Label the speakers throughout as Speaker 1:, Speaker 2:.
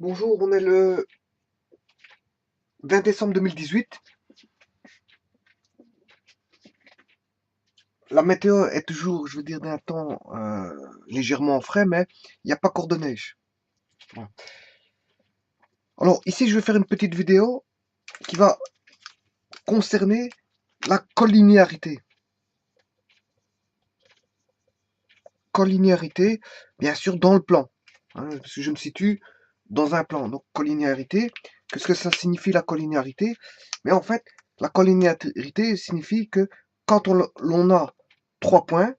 Speaker 1: Bonjour, on est le 20 décembre 2018. La météo est toujours, je veux dire, d'un temps légèrement frais, mais il n'y a pas encore de neige. Voilà. Alors ici, je vais faire une petite vidéo qui va concerner la collinéarité. Collinéarité, bien sûr, dans le plan, hein, parce que je me situe dans un plan. Donc collinéarité, qu'est-ce que ça signifie la collinéarité? Mais en fait, la collinéarité signifie que quand l'on a 3 points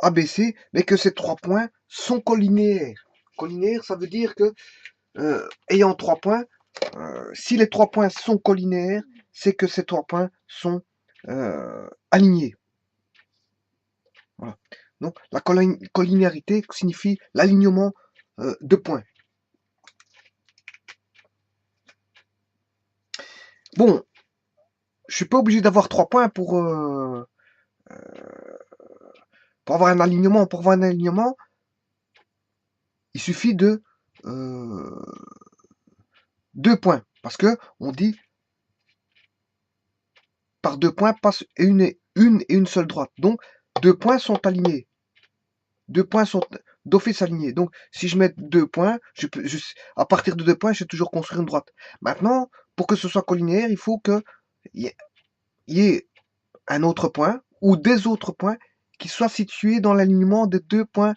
Speaker 1: ABC, mais que ces 3 points sont collinéaires. Collinéaire, ça veut dire que, ayant 3 points, si les 3 points sont collinéaires, c'est que ces 3 points sont alignés. Voilà. Donc, la collinéarité signifie l'alignement de points. Bon, je suis pas obligé d'avoir 3 points pour avoir un alignement. Pour avoir un alignement, il suffit de 2 points. Parce que on dit par 2 points passe une seule droite. Donc, 2 points sont alignés. 2 points sont d'office alignés. Donc, si je mets 2 points, à partir de 2 points, je vais toujours construire une droite. Maintenant, pour que ce soit collinéaire, il faut qu'il y ait un autre point ou des autres points qui soient situés dans l'alignement des 2 points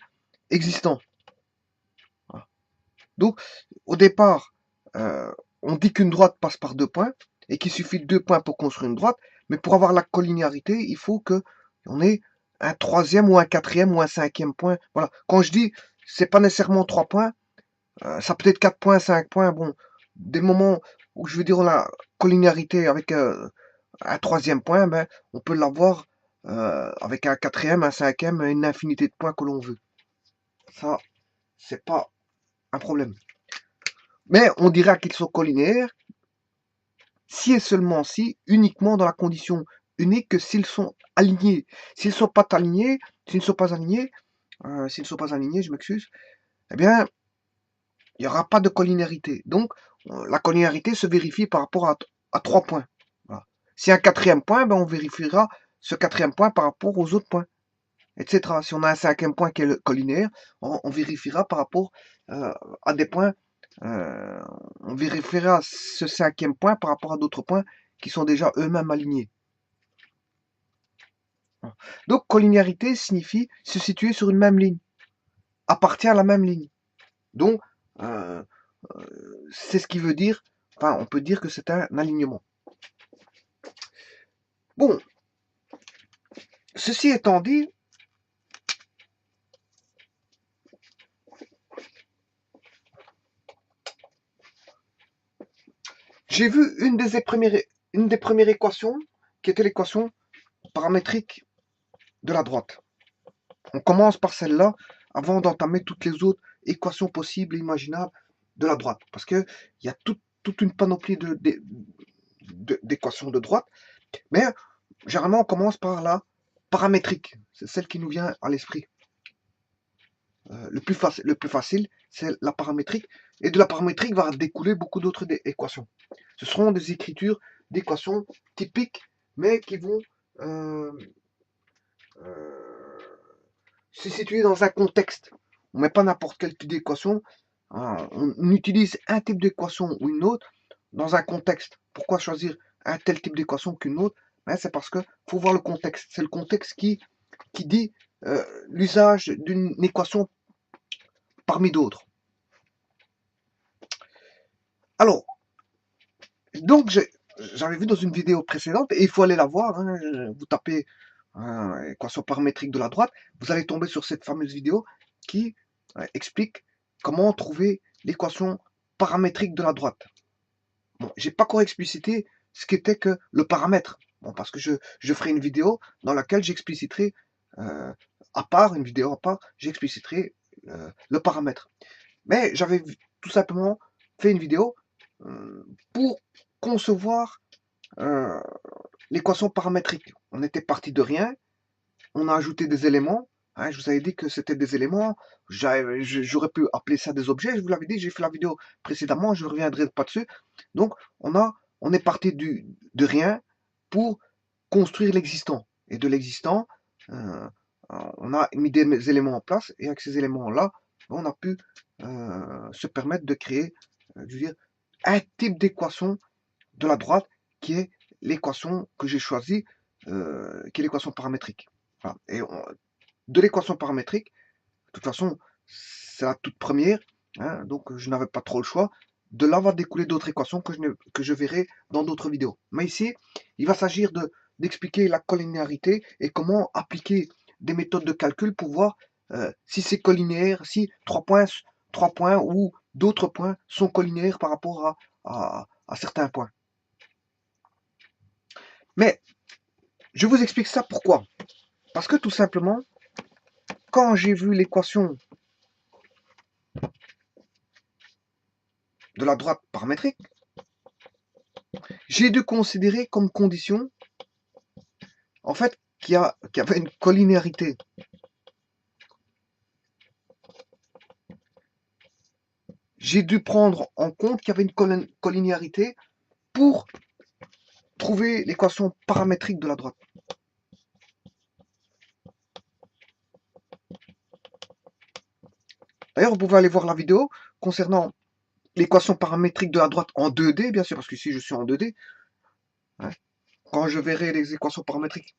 Speaker 1: existants. Voilà. Donc, au départ, on dit qu'une droite passe par 2 points et qu'il suffit de 2 points pour construire une droite. Mais pour avoir la collinéarité, il faut qu'on ait un troisième ou un quatrième ou un cinquième point. Voilà. Quand je dis, c'est pas nécessairement 3 points, ça peut être 4 points, 5 points. Bon, des moments où je veux dire on a collinéarité avec un troisième point, ben, on peut l'avoir avec un quatrième, un cinquième, une infinité de points que l'on veut. Ça, c'est pas un problème. Mais on dira qu'ils sont collinéaires si et seulement si, uniquement dans la condition unique que s'ils sont alignés. S'ils ne sont pas alignés, s'ils ne sont pas alignés, je m'excuse, eh bien, il n'y aura pas de collinéarité. Donc, la collinéarité se vérifie par rapport à 3 points. Voilà. Si un quatrième point, ben, on vérifiera ce quatrième point par rapport aux autres points, etc. Si on a un cinquième point qui est le collinéaire, on vérifiera par rapport à des points, euh, on vérifiera ce cinquième point par rapport à d'autres points qui sont déjà eux-mêmes alignés. Donc, collinéarité signifie se situer sur une même ligne, appartient à la même ligne. Donc, euh, c'est ce qui veut dire, enfin, on peut dire que c'est un alignement. Bon, ceci étant dit, j'ai vu une des premières équations qui était l'équation paramétrique de la droite. On commence par celle-là avant d'entamer toutes les autres équations possibles et imaginables de la droite. Parce qu'il y a toute une panoplie d'équations de droite. Mais généralement, on commence par la paramétrique. C'est celle qui nous vient à l'esprit. Le plus facile, c'est la paramétrique. Et de la paramétrique va découler beaucoup d'autres équations. Ce seront des écritures d'équations typiques, mais qui vont se situer dans un contexte. On ne met pas n'importe quel type d'équation. On utilise un type d'équation ou une autre dans un contexte. Pourquoi choisir un tel type d'équation qu'une autre? Ben, c'est parce qu'il faut voir le contexte. C'est le contexte qui dit l'usage d'une équation parmi d'autres. Alors, donc j'avais vu dans une vidéo précédente, et il faut aller la voir, hein, vous tapez équation paramétrique de la droite, vous allez tomber sur cette fameuse vidéo qui explique comment trouver l'équation paramétrique de la droite. Bon, j'ai pas encore explicité ce qu'était que le paramètre. Bon, parce que je ferai une vidéo dans laquelle j'expliciterai, une vidéo à part, j'expliciterai le paramètre. Mais j'avais tout simplement fait une vidéo pour concevoir l'équation paramétrique. On était parti de rien, on a ajouté des éléments, Hein, je vous avais dit que c'était des éléments. J'aurais pu appeler ça des objets. Je vous l'avais dit, j'ai fait la vidéo précédemment, je ne reviendrai pas dessus. Donc, on est parti de rien pour construire l'existant. Et de l'existant, euh, on a mis des éléments en place. Et avec ces éléments-là, on a pu se permettre de créer, je veux dire, un type d'équation de la droite qui est l'équation que j'ai choisie, qui est l'équation paramétrique. Voilà. Et de l'équation paramétrique, de toute façon, c'est la toute première, hein, donc je n'avais pas trop le choix. De là va découler d'autres équations que je verrai dans d'autres vidéos. Mais ici, il va s'agir d'expliquer la collinéarité et comment appliquer des méthodes de calcul pour voir si c'est collinéaire, si 3 points ou d'autres points sont collinéaires par rapport à certains points. Mais je vous explique ça pourquoi. Parce que tout simplement, quand j'ai vu l'équation de la droite paramétrique, j'ai dû considérer comme condition, en fait, qu'il y avait une collinéarité. J'ai dû prendre en compte qu'il y avait une collinéarité pour trouver l'équation paramétrique de la droite. D'ailleurs, vous pouvez aller voir la vidéo concernant l'équation paramétrique de la droite en 2D, bien sûr, parce que ici je suis en 2D. Hein. Quand je verrai les équations paramétriques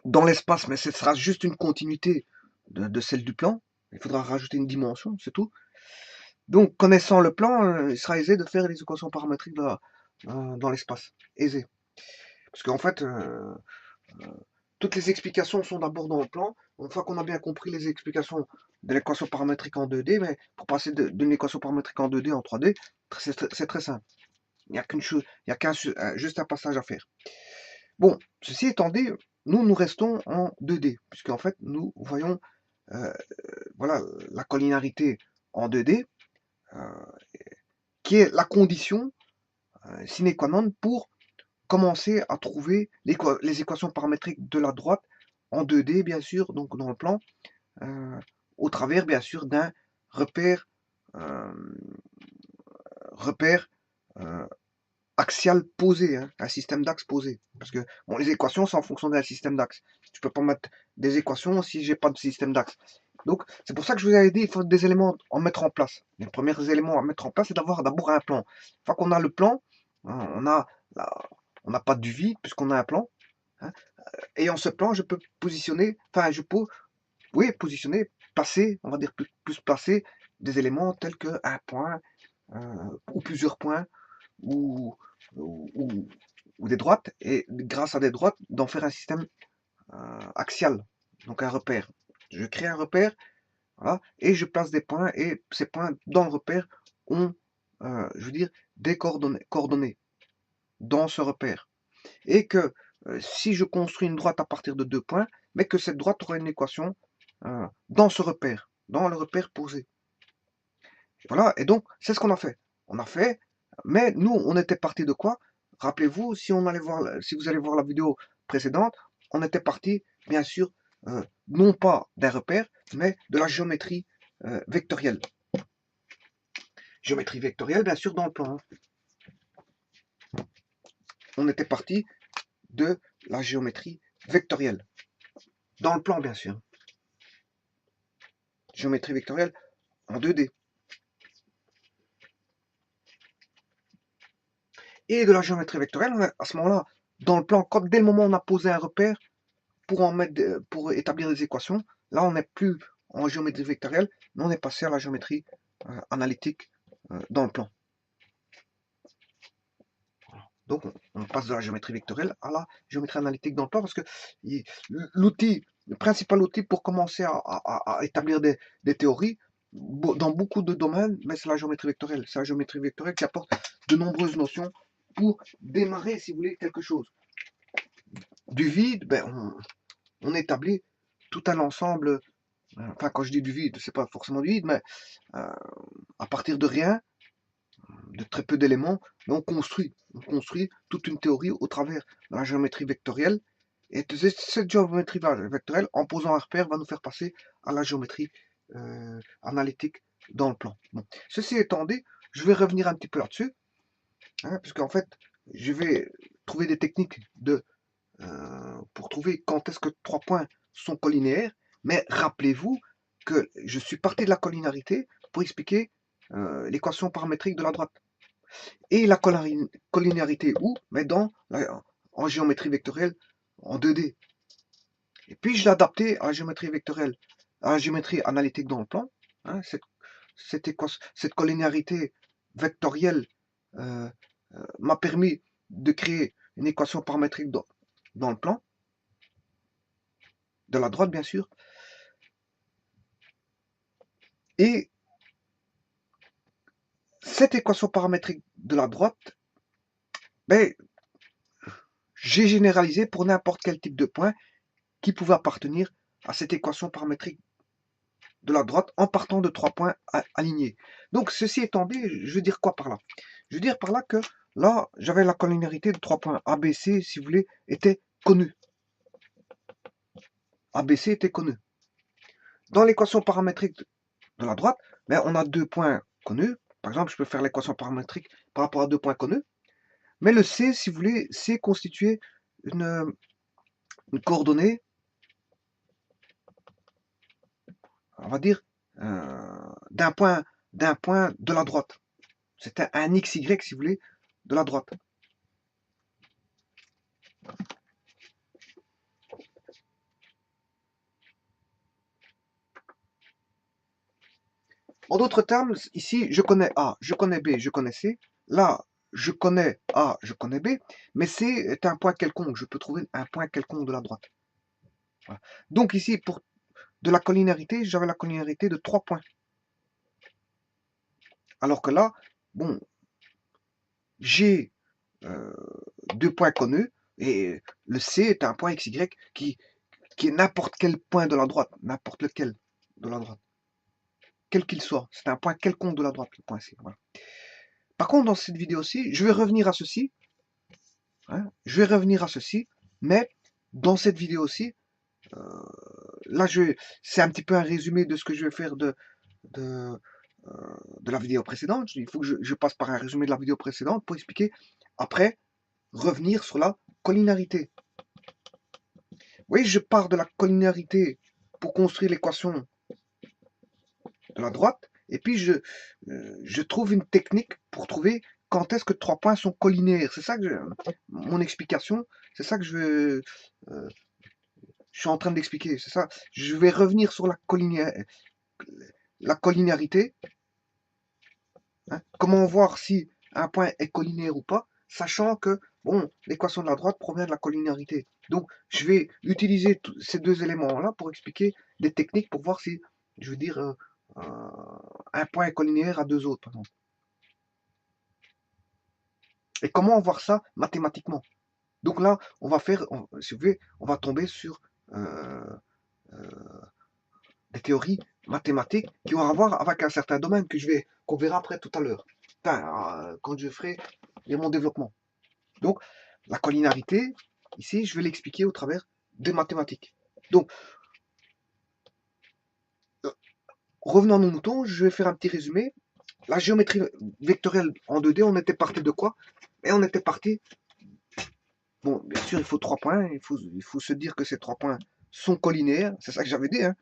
Speaker 1: dans l'espace, mais ce sera juste une continuité de celle du plan. Il faudra rajouter une dimension, c'est tout. Donc, connaissant le plan, il sera aisé de faire les équations paramétriques dans l'espace. Aisé. Parce qu'en fait, toutes les explications sont d'abord dans le plan. Une fois qu'on a bien compris les explications de l'équation paramétrique en 2D, mais pour passer d'une équation paramétrique en 2D en 3D, c'est très simple. Il n'y a qu'une chose, il y a juste un passage à faire. Bon, ceci étant dit, nous restons en 2D, puisqu'en fait, nous voyons voilà, la collinéarité en 2D, qui est la condition sine qua non pour commencer à trouver les équations paramétriques de la droite en 2D, bien sûr, donc dans le plan, au travers, bien sûr, d'un repère, repère axial posé, hein, un système d'axes posé. Parce que bon, les équations, c'est en fonction d'un système d'axes. Je peux pas mettre des équations si j'ai pas de système d'axes. Donc, c'est pour ça que je vous avais dit, il faut des éléments à mettre en place. Les premiers éléments à mettre en place, c'est d'avoir d'abord un plan. Une fois qu'on a le plan, hein, on n'a pas du vide puisqu'on a un plan. Hein. Ayant ce plan, je peux positionner, enfin, je peux, oui, positionner, placer, on va dire plus placer des éléments tels qu'un point ou plusieurs points ou, ou, ou des droites, et grâce à des droites, d'en faire un système axial, donc un repère. Je crée un repère, voilà, et je place des points, et ces points dans le repère ont, je veux dire, des coordonnées dans ce repère. Et que si je construis une droite à partir de 2 points, mais que cette droite aura une équation dans ce repère, dans le repère posé. Voilà, et donc c'est ce qu'on a fait. On a fait, mais nous, on était parti de quoi? Rappelez-vous, si vous allez voir la vidéo précédente, on était parti, bien sûr, non pas d'un repère, mais de la géométrie vectorielle. Géométrie vectorielle, bien sûr, dans le plan. On était parti de la géométrie vectorielle. Dans le plan, bien sûr. Géométrie vectorielle en 2D. Et de la géométrie vectorielle, à ce moment-là, dans le plan, dès le moment où on a posé un repère, pour établir des équations, là on n'est plus en géométrie vectorielle, mais on est passé à la géométrie analytique dans le plan. Donc on passe de la géométrie vectorielle à la géométrie analytique dans le plan, parce que le principal outil pour commencer à établir des théories dans beaucoup de domaines, mais c'est la géométrie vectorielle. C'est la géométrie vectorielle qui apporte de nombreuses notions pour démarrer, si vous voulez, quelque chose. Du vide, on établit tout un ensemble. Enfin, quand je dis du vide, c'est pas forcément du vide, mais à partir de rien, de très peu d'éléments, on construit toute une théorie au travers de la géométrie vectorielle, Et cette géométrie vectorielle, en posant un repère, va nous faire passer à la géométrie analytique dans le plan. Bon. Ceci étant dit, je vais revenir un petit peu là-dessus, hein, parce qu'en fait, je vais trouver des techniques pour trouver quand est-ce que 3 points sont collinéaires, mais rappelez-vous que je suis parti de la collinarité pour expliquer l'équation paramétrique de la droite. Et la collinarité où? Mais en géométrie vectorielle en 2D. Et puis je l'ai adapté à la géométrie vectorielle, à la géométrie analytique dans le plan. Hein, cette collinarité vectorielle m'a permis de créer une équation paramétrique dans le plan, de la droite bien sûr. Et cette équation paramétrique de la droite, ben, j'ai généralisé pour n'importe quel type de point qui pouvait appartenir à cette équation paramétrique de la droite en partant de 3 points alignés. Donc ceci étant dit, je veux dire quoi par là? Je veux dire par là que là, j'avais la collinarité de 3 points. ABC, si vous voulez, était connue. ABC était connu. Dans l'équation paramétrique de la droite, ben, on a 2 points connus. Par exemple, je peux faire l'équation paramétrique par rapport à 2 points connus. Mais le C, si vous voulez, c'est constitué une coordonnée, on va dire, d'un point de la droite. C'est un XY, si vous voulez, de la droite. En d'autres termes, ici, je connais A, je connais B, je connais C. Là, je connais A, je connais B, mais C est un point quelconque. Je peux trouver un point quelconque de la droite. Voilà. Donc ici, pour de la collinarité, j'avais la collinarité de 3 points. Alors que là, bon, j'ai 2 points connus, et le C est un point XY qui est n'importe quel point de la droite, n'importe lequel de la droite. Quel qu'il soit, c'est un point quelconque de la droite, le point C. Voilà. Par contre, dans cette vidéo-ci, je vais revenir à ceci. Hein, je vais revenir à ceci, mais dans cette vidéo-ci, là, c'est un petit peu un résumé de ce que je vais faire de la vidéo précédente. Il faut que je passe par un résumé de la vidéo précédente pour expliquer, après, revenir sur la collinarité. Oui, je pars de la collinarité pour construire l'équation de la droite, et puis je trouve une technique pour trouver quand est-ce que 3 points sont collinéaires. C'est ça que mon explication, c'est ça que je suis en train d'expliquer. C'est ça. Je vais revenir sur la collinarité. Hein, comment voir si un point est collinaire ou pas, sachant que bon, l'équation de la droite provient de la collinarité. Donc, je vais utiliser ces deux éléments-là pour expliquer des techniques pour voir si, je veux dire, un point est collinaire à deux autres, par exemple. Et comment voir ça mathématiquement? Donc là, on va faire, si vous voulez, on va tomber sur des théories mathématiques qui ont à voir avec un certain domaine qu'on verra après tout à l'heure. Enfin, quand je ferai mon développement. Donc, la collinarité, ici, je vais l'expliquer au travers des mathématiques. Donc, revenons à nos moutons, je vais faire un petit résumé. La géométrie vectorielle en 2D, on était parti de quoi? Et on était parti, bon, bien sûr, il faut 3 points, il faut se dire que ces 3 points sont collinaires, c'est ça que j'avais dit, hein.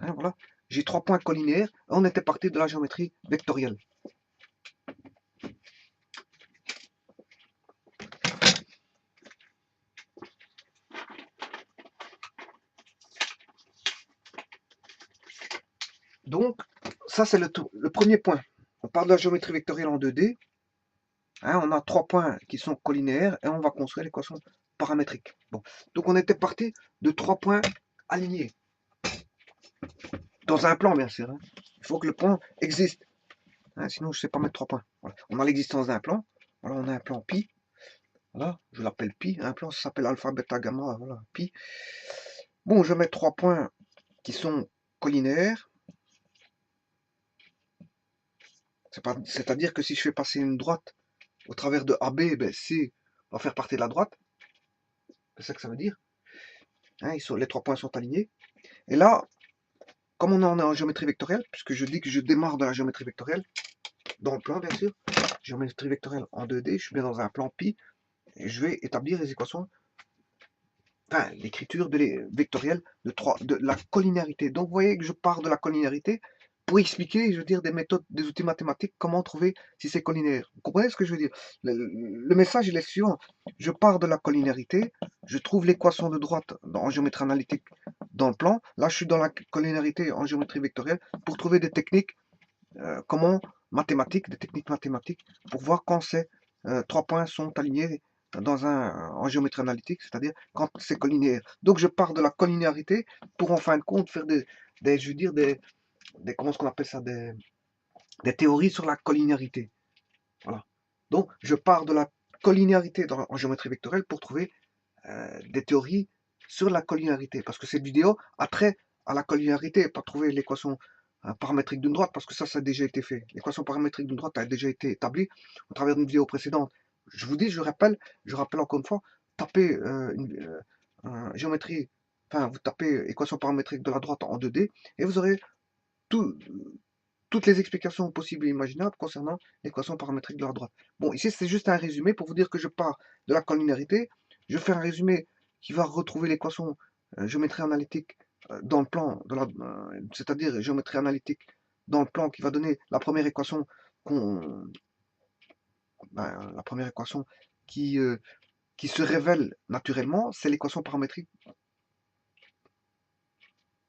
Speaker 1: Hein, voilà. J'ai 3 points collinaires, on était parti de la géométrie vectorielle. Donc, ça c'est le premier point. On parle de la géométrie vectorielle en 2D. Hein, on a 3 points qui sont collinaires et on va construire l'équation paramétrique. Bon. Donc on était parti de 3 points alignés. Dans un plan, bien sûr. Hein. Il faut que le point existe. Hein, sinon, je ne sais pas mettre 3 points. Voilà. On a l'existence d'un plan. Voilà, on a un plan pi. Voilà, je l'appelle pi. Un plan, ça s'appelle alpha, bêta, gamma. Voilà, pi. Bon, je mets 3 points qui sont collinaires. C'est-à-dire que si je fais passer une droite au travers de AB, ben C va faire partie de la droite. c'est ça que ça veut dire. Hein, les 3 points sont alignés. Et là, comme on est en géométrie vectorielle, puisque je dis que je démarre de la géométrie vectorielle, dans le plan bien sûr, géométrie vectorielle en 2D, je suis bien dans un plan pi, et je vais établir les équations, enfin l'écriture vectorielle de la collinéarité. Donc vous voyez que je pars de la collinéarité pour expliquer, je veux dire, des méthodes, des outils mathématiques, comment trouver si c'est collinaire. Vous comprenez ce que je veux dire? Le message il est suivant. Je pars de la collinéarité, je trouve l'équation de droite en géométrie analytique dans le plan. Là, je suis dans la collinéarité en géométrie vectorielle pour trouver des techniques, des techniques mathématiques, pour voir quand ces 3 points sont alignés en géométrie analytique, c'est-à-dire quand c'est collinéaire. Donc, je pars de la collinéarité pour en fin de compte faire je veux dire, comment est-ce qu'on appelle ça, des théories sur la collinéarité. Voilà. Donc, je pars de la collinéarité en géométrie vectorielle pour trouver des théories sur la collinéarité. Parce que cette vidéo a trait à la collinéarité, pas trouver l'équation paramétrique d'une droite, parce que ça a déjà été fait. L'équation paramétrique d'une droite a déjà été établie au travers d'une vidéo précédente. Je vous dis, je rappelle encore une fois, tapez géométrie, enfin, vous tapez équation paramétrique de la droite en 2D, et vous aurez toutes les explications possibles et imaginables concernant l'équation paramétrique de la droite. Bon, ici, c'est juste un résumé pour vous dire que je pars de la collinéarité. Je fais un résumé qui va retrouver l'équation géométrie analytique dans le plan, c'est-à-dire géométrie analytique dans le plan qui va donner la première équation la première équation qui se révèle naturellement, c'est l'équation paramétrique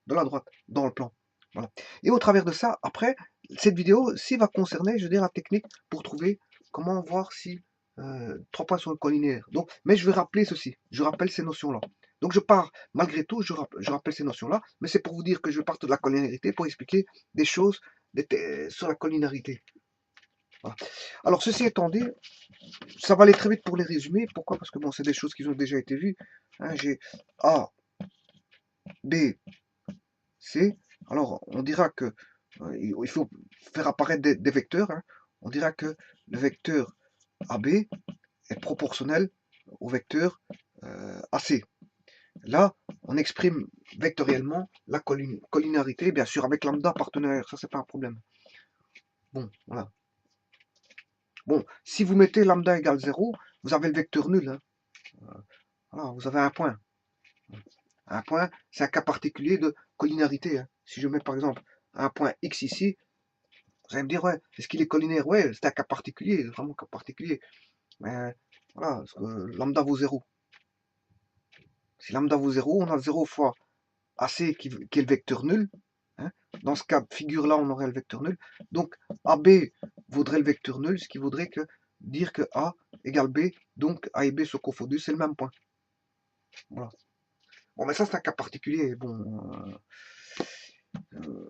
Speaker 1: de la droite dans le plan. Voilà. Et au travers de ça, après, cette vidéo ci va concerner, je veux dire, la technique pour trouver comment voir si 3 points sont collinaires. Donc, mais je vais rappeler ceci, je rappelle ces notions-là. Donc je pars, malgré tout, je rappelle ces notions-là, mais c'est pour vous dire que je parte de la collinarité pour expliquer des choses sur la collinarité. Voilà. Alors ceci étant dit, ça va aller très vite pour les résumer. Pourquoi? Parce que bon, c'est des choses qui ont déjà été vues. Hein, j'ai A, B, C. Alors on dira que il faut faire apparaître des vecteurs. Hein. On dira que le vecteur AB est proportionnel au vecteur AC. Là, on exprime vectoriellement la collinarité, bien sûr, avec lambda partenaire, ça c'est pas un problème. Bon, voilà. Bon, si vous mettez lambda égale 0, vous avez le vecteur nul. Hein. Voilà, vous avez un point. Un point, c'est un cas particulier de collinarité. Hein. Si je mets par exemple un point X ici, vous allez me dire, ouais, est-ce qu'il est collinaire? Ouais, c'est un cas particulier, vraiment un cas particulier. Mais voilà, parce que lambda vaut 0. Si lambda vaut 0, on a 0 fois AC qui est le vecteur nul. Hein. Dans ce cas de figure-là, on aurait le vecteur nul. Donc AB vaudrait le vecteur nul, ce qui voudrait dire que A égale B, donc A et B sont confondus, c'est le même point. Voilà. Bon, mais ça, c'est un cas particulier. Bon,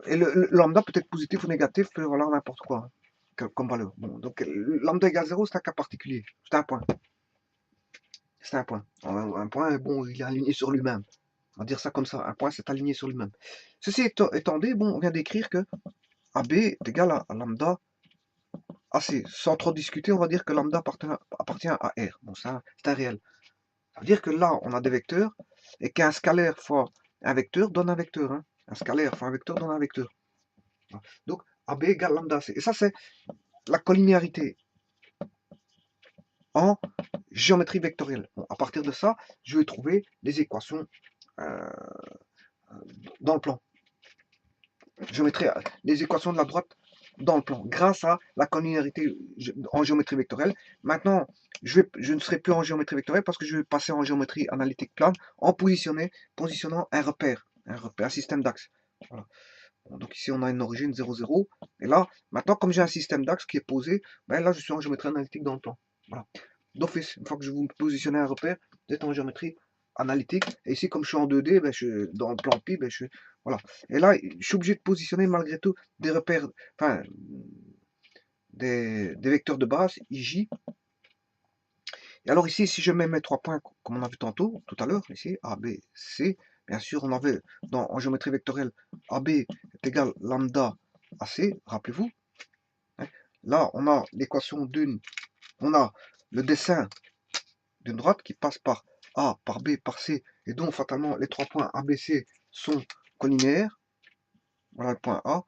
Speaker 1: et le lambda peut être positif ou négatif, voilà, n'importe quoi, comme valeur. Bon, donc lambda égale 0, c'est un cas particulier. C'est un point. C'est un point. Un point, bon, il est aligné sur lui-même. On va dire ça comme ça. Un point, c'est aligné sur lui-même. Ceci étant dit, bon, on vient d'écrire que AB est égal à lambda AC. Sans trop discuter, on va dire que lambda appartient à R. Bon, c'est un réel. Ça veut dire que là, on a des vecteurs et qu'un scalaire fois un vecteur donne un vecteur. Hein. Un scalaire fois un vecteur donne un vecteur. Donc, AB égale lambda AC. Et ça, c'est la collinéarité en géométrie vectorielle. Bon, à partir de ça, je vais trouver les équations dans le plan. Je mettrai les équations de la droite dans le plan, grâce à la collinéarité en géométrie vectorielle. Maintenant, je ne serai plus en géométrie vectorielle parce que je vais passer en géométrie analytique plane en positionnant un repère, un système d'axes. Voilà. Bon, donc ici, on a une origine 0, 0. Et là, maintenant, comme j'ai un système d'axes qui est posé, ben là, je suis en géométrie analytique dans le plan. Voilà. D'office, une fois que je vous positionne un repère, vous êtes en géométrie analytique. Et ici, comme je suis en 2D, ben, dans le plan pi, ben, voilà. Et là, je suis obligé de positionner malgré tout des repères, enfin, des vecteurs de base, IJ. Et alors ici, si je mets mes 3 points, comme on a vu tantôt, tout à l'heure, ici, A, B, C, bien sûr, on avait, en géométrie vectorielle, AB est égal lambda AC, rappelez-vous. Hein. Là, on a l'équation on a le dessin d'une droite qui passe par A par B par C, et donc fatalement les 3 points ABC sont collinéaires. Voilà le point A,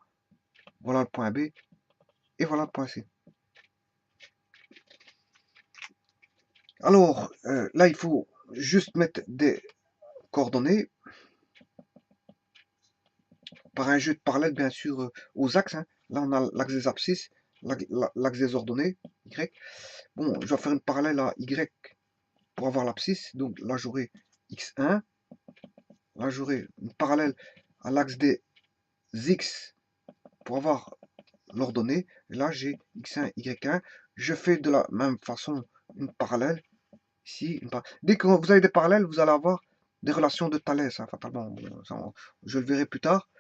Speaker 1: voilà le point B, et voilà le point C. Alors, là, il faut juste mettre des coordonnées par un jeu de parallèles, bien sûr, aux axes. Hein. Là, on a l'axe des abscisses, l'axe des ordonnées, Y. Bon, je vais faire une parallèle à Y pour avoir l'abscisse. Donc là, j'aurai X1. Là, j'aurai une parallèle à l'axe des X pour avoir l'ordonnée. Et là, j'ai X1, Y1. Je fais de la même façon une parallèle. Ici, dès que vous avez des parallèles, vous allez avoir des relations de Thalès, hein, fatalement. Bon, ça, je le verrai plus tard.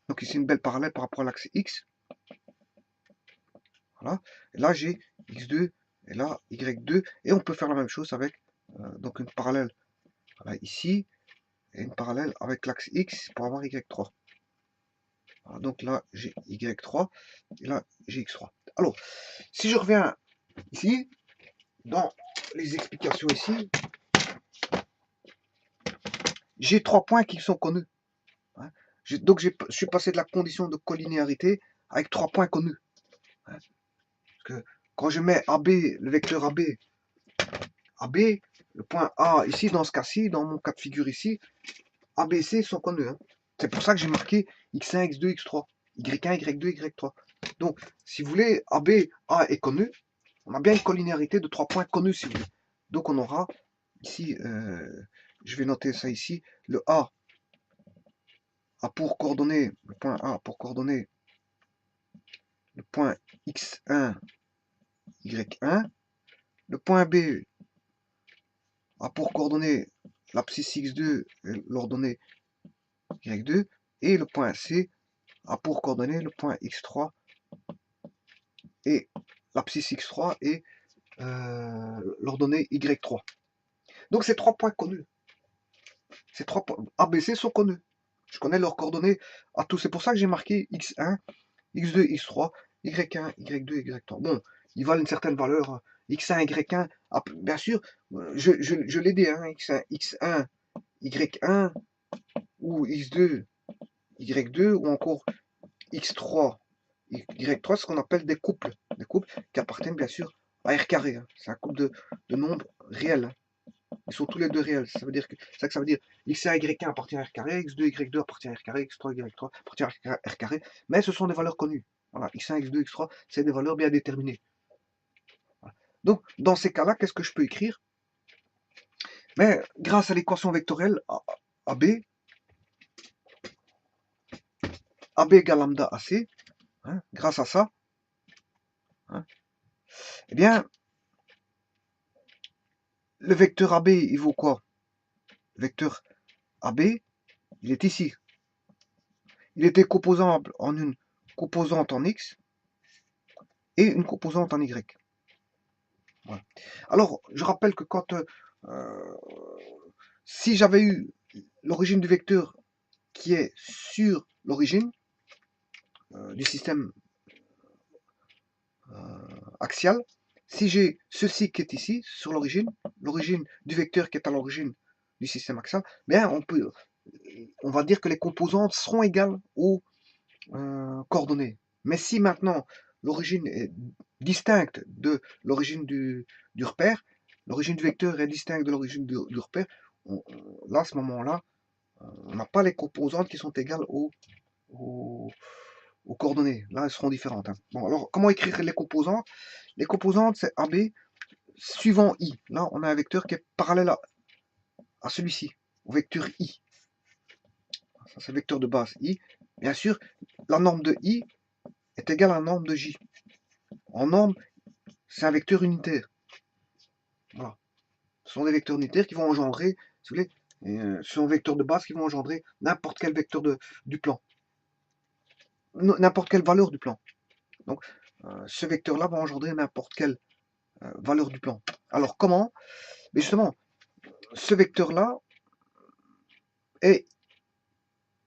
Speaker 1: Donc ici, une belle parallèle par rapport à l'axe X. Voilà. Et là, j'ai X2 et là, Y2. Et on peut faire la même chose avec donc une parallèle voilà, ici et une parallèle avec l'axe X pour avoir Y3. Voilà, donc là, j'ai Y3 et là, j'ai X3. Alors, si je reviens ici, dans les explications ici, j'ai 3 points qui sont connus. Hein. Donc, je suis passé de la condition de collinéarité avec 3 points connus. Hein. Parce que quand je mets AB, le vecteur AB, le point A ici, dans ce cas-ci, dans mon cas de figure ici, ABC sont connus. Hein. C'est pour ça que j'ai marqué X1, X2, X3, Y1, Y2, Y3. Donc, si vous voulez, AB, A est connu. On a bien une collinéarité de 3 points connus, si vous voulez. Donc, on aura ici, je vais noter ça ici, le A a pour coordonnées, le point A pour coordonnées le point X1, Y1. Le point B a pour coordonnées l'abscisse X2 et l'ordonnée Y2. Et le point C a pour coordonnées le point X3 et l'abscisse X3 et l'ordonnée Y3. Donc ces 3 points connus. Ces 3 points ABC sont connus. Je connais leurs coordonnées à tous. C'est pour ça que j'ai marqué X1, X2, X3, Y1, Y2, Y3. Bon, ils valent une certaine valeur. X1, Y1, bien sûr, je l'ai dit, hein, X1, Y1, ou X2, Y2, ou encore X3, Y3, ce qu'on appelle des couples qui appartiennent bien sûr à R carré. Hein. C'est un couple de nombres réels. Hein. Ils sont tous les deux réels. Ça veut dire que ça veut dire X1, Y1 appartient à R carré, X2, Y2 appartient à R carré, X3, Y3 appartient à R carré. Mais ce sont des valeurs connues. Voilà, X1, X2, X3, c'est des valeurs bien déterminées. Voilà. Donc, dans ces cas-là, qu'est-ce que je peux écrire? Mais grâce à l'équation vectorielle AB, AB égale lambda AC, hein, grâce à ça, hein, eh bien, le vecteur AB, il vaut quoi? Le vecteur AB, il est ici. Il était composable en une composante en X et une composante en Y. Voilà. Alors, je rappelle que quand si j'avais eu l'origine du vecteur qui est sur l'origine du système axial, si j'ai ceci qui est ici, sur l'origine du vecteur qui est à l'origine du système axial, bien on va dire que les composantes seront égales aux coordonnées. Mais si maintenant l'origine est distincte de l'origine du repère, l'origine du vecteur est distincte de l'origine du repère, là, à ce moment-là, on n'a pas les composantes qui sont égales aux coordonnées. Là, elles seront différentes. Hein. Bon, alors, comment écrire les composantes? Les composantes, c'est AB suivant I. Là, on a un vecteur qui est parallèle à celui-ci, au vecteur I. Ça, c'est le vecteur de base I. Bien sûr, la norme de I est égale à la norme de J. En norme, c'est un vecteur unitaire. Voilà. Ce sont des vecteurs unitaires qui vont engendrer, si vous voulez, ce sont des vecteurs de base qui vont engendrer n'importe quel vecteur du plan. N'importe quelle valeur du plan. Donc, ce vecteur-là va engendrer n'importe quelle valeur du plan. Alors, comment? Mais justement, ce vecteur-là est,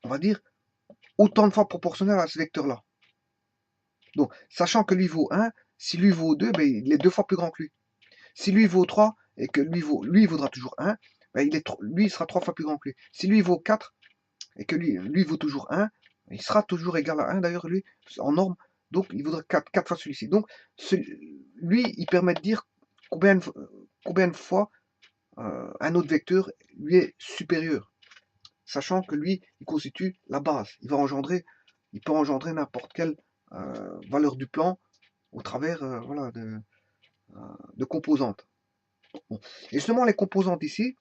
Speaker 1: on va dire, autant de fois proportionnel à ce vecteur-là. Donc, sachant que lui vaut 1, si lui vaut 2, ben, il est 2 fois plus grand que lui. Si lui vaut 3, et que lui il vaudra toujours 1, ben lui il sera 3 fois plus grand que lui. Si lui il vaut 4 et que lui vaut toujours 1, il sera toujours égal à 1 d'ailleurs, lui, en norme, donc il vaudra 4 fois celui-ci. Donc lui, il permet de dire combien de fois un autre vecteur lui est supérieur, sachant que lui, il constitue la base. Il peut engendrer n'importe quelle valeur du plan au travers voilà, de composantes. Bon. Et justement, les composantes ici,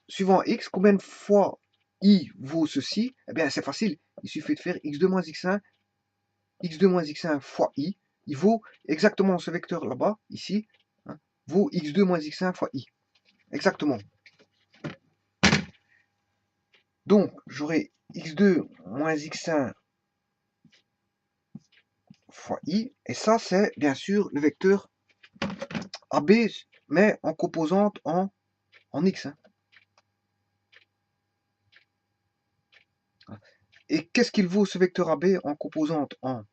Speaker 1: suivant x, combien de fois i vaut ceci? Eh bien, c'est facile. Il suffit de faire x2 moins x1, x2 moins x1 fois i. Il vaut exactement ce vecteur là-bas, ici, hein, vaut x2 moins x1 fois i. Exactement. Donc, j'aurai x2 moins x1 fois i. Et ça, c'est bien sûr le vecteur AB, mais en composante en x. Hein. Et qu'est-ce qu'il vaut ce vecteur AB en composante en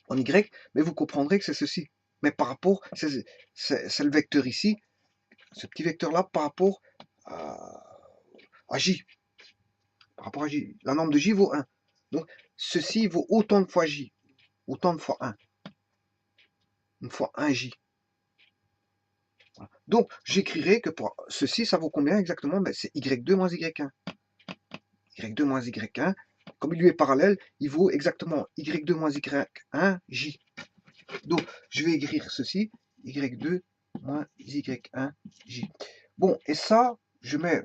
Speaker 1: y? Mais vous comprendrez que c'est ceci. Mais par rapport, c'est le vecteur ici, ce petit vecteur-là, par rapport à J. Par rapport à J. La norme de J vaut 1. Donc, ceci vaut autant de fois J. Autant de fois 1. Une fois 1J. Voilà. Donc, j'écrirai que pour ceci, ça vaut combien exactement? Ben, c'est Y2 moins Y1. Y2 moins Y1, comme il lui est parallèle, il vaut exactement Y2 moins Y1, J. Donc, je vais écrire ceci, Y2 moins Y1, J. Bon, et ça, je mets...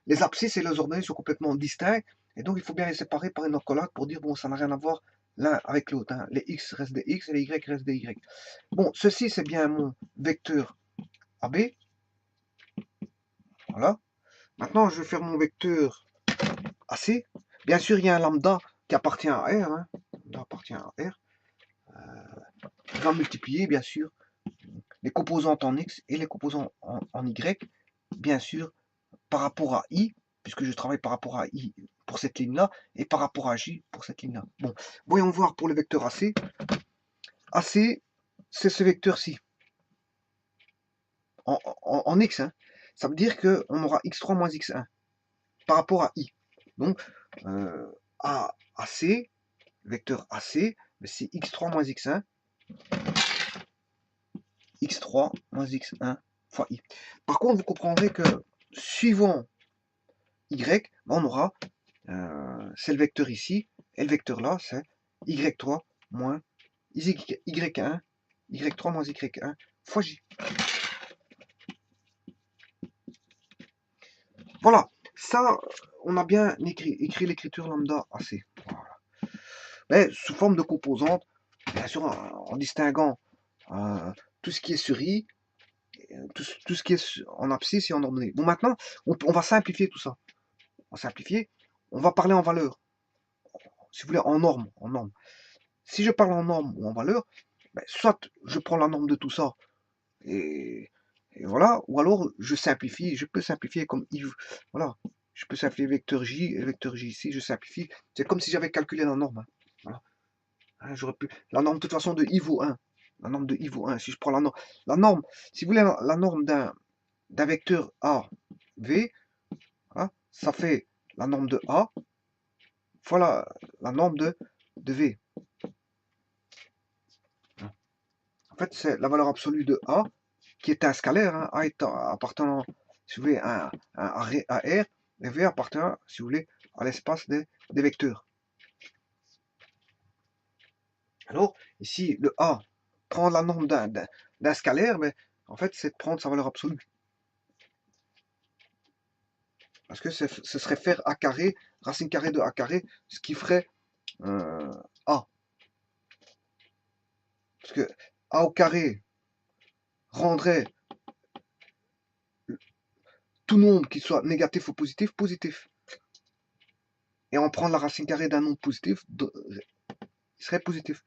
Speaker 1: les abscisses et les ordonnées sont complètement distincts, et donc il faut bien les séparer par une accolade pour dire, bon, ça n'a rien à voir l'un avec l'autre. Hein. Les X restent des X et les Y restent des Y. Bon, ceci, c'est bien mon vecteur AB. Voilà. Maintenant, je vais faire mon vecteur AC. Bien sûr, il y a un lambda qui appartient à R. Hein. Lambda appartient à R. Je vais multiplier, bien sûr, les composantes en X et les composantes en Y. Bien sûr, par rapport à I, puisque je travaille par rapport à I pour cette ligne-là, et par rapport à J pour cette ligne-là. Bon, voyons voir pour le vecteur AC. AC, c'est ce vecteur-ci. En X, hein. Ça veut dire qu'on aura X3 moins X1 par rapport à I. Donc, AC, vecteur AC, c'est X3 moins X1, X3 moins X1 fois I. Par contre, vous comprendrez que suivant Y, on aura, c'est le vecteur ici, et le vecteur là, c'est Y3 moins Y1, Y3 moins Y1 fois J. Voilà, ça, on a bien écrit l'écriture lambda AC. Voilà. Mais sous forme de composantes, bien sûr, en distinguant tout ce qui est sur I, tout ce qui est en abscisse et en ordonnée. Bon, maintenant, on va simplifier tout ça. On va simplifier, on va parler en valeur. Si vous voulez, en norme. Si je parle en norme ou en valeur, ben, soit je prends la norme de tout ça, et voilà, ou alors je simplifie, je peux simplifier comme I, voilà, je peux simplifier vecteur J et vecteur J ici, je simplifie, c'est comme si j'avais calculé la norme, hein. Voilà. Hein, j'aurais pu, la norme de toute façon de I vaut 1, la norme de I vaut 1, si je prends la norme, si vous voulez, la norme d'un vecteur A, V, voilà, ça fait la norme de A, fois la norme de V. En fait, c'est la valeur absolue de A, qui est un scalaire, hein, A étant appartenant, si vous voulez, à R, et V appartenant, si vous voulez, à l'espace des vecteurs. Alors, ici, le A prend la norme d'un scalaire, mais en fait, c'est de prendre sa valeur absolue. Parce que ce serait faire A carré, racine carrée de A carré, ce qui ferait A. Parce que A au carré rendrait tout nombre qui soit négatif ou positif, positif. Et en prendre la racine carrée d'un nombre positif, il serait positif.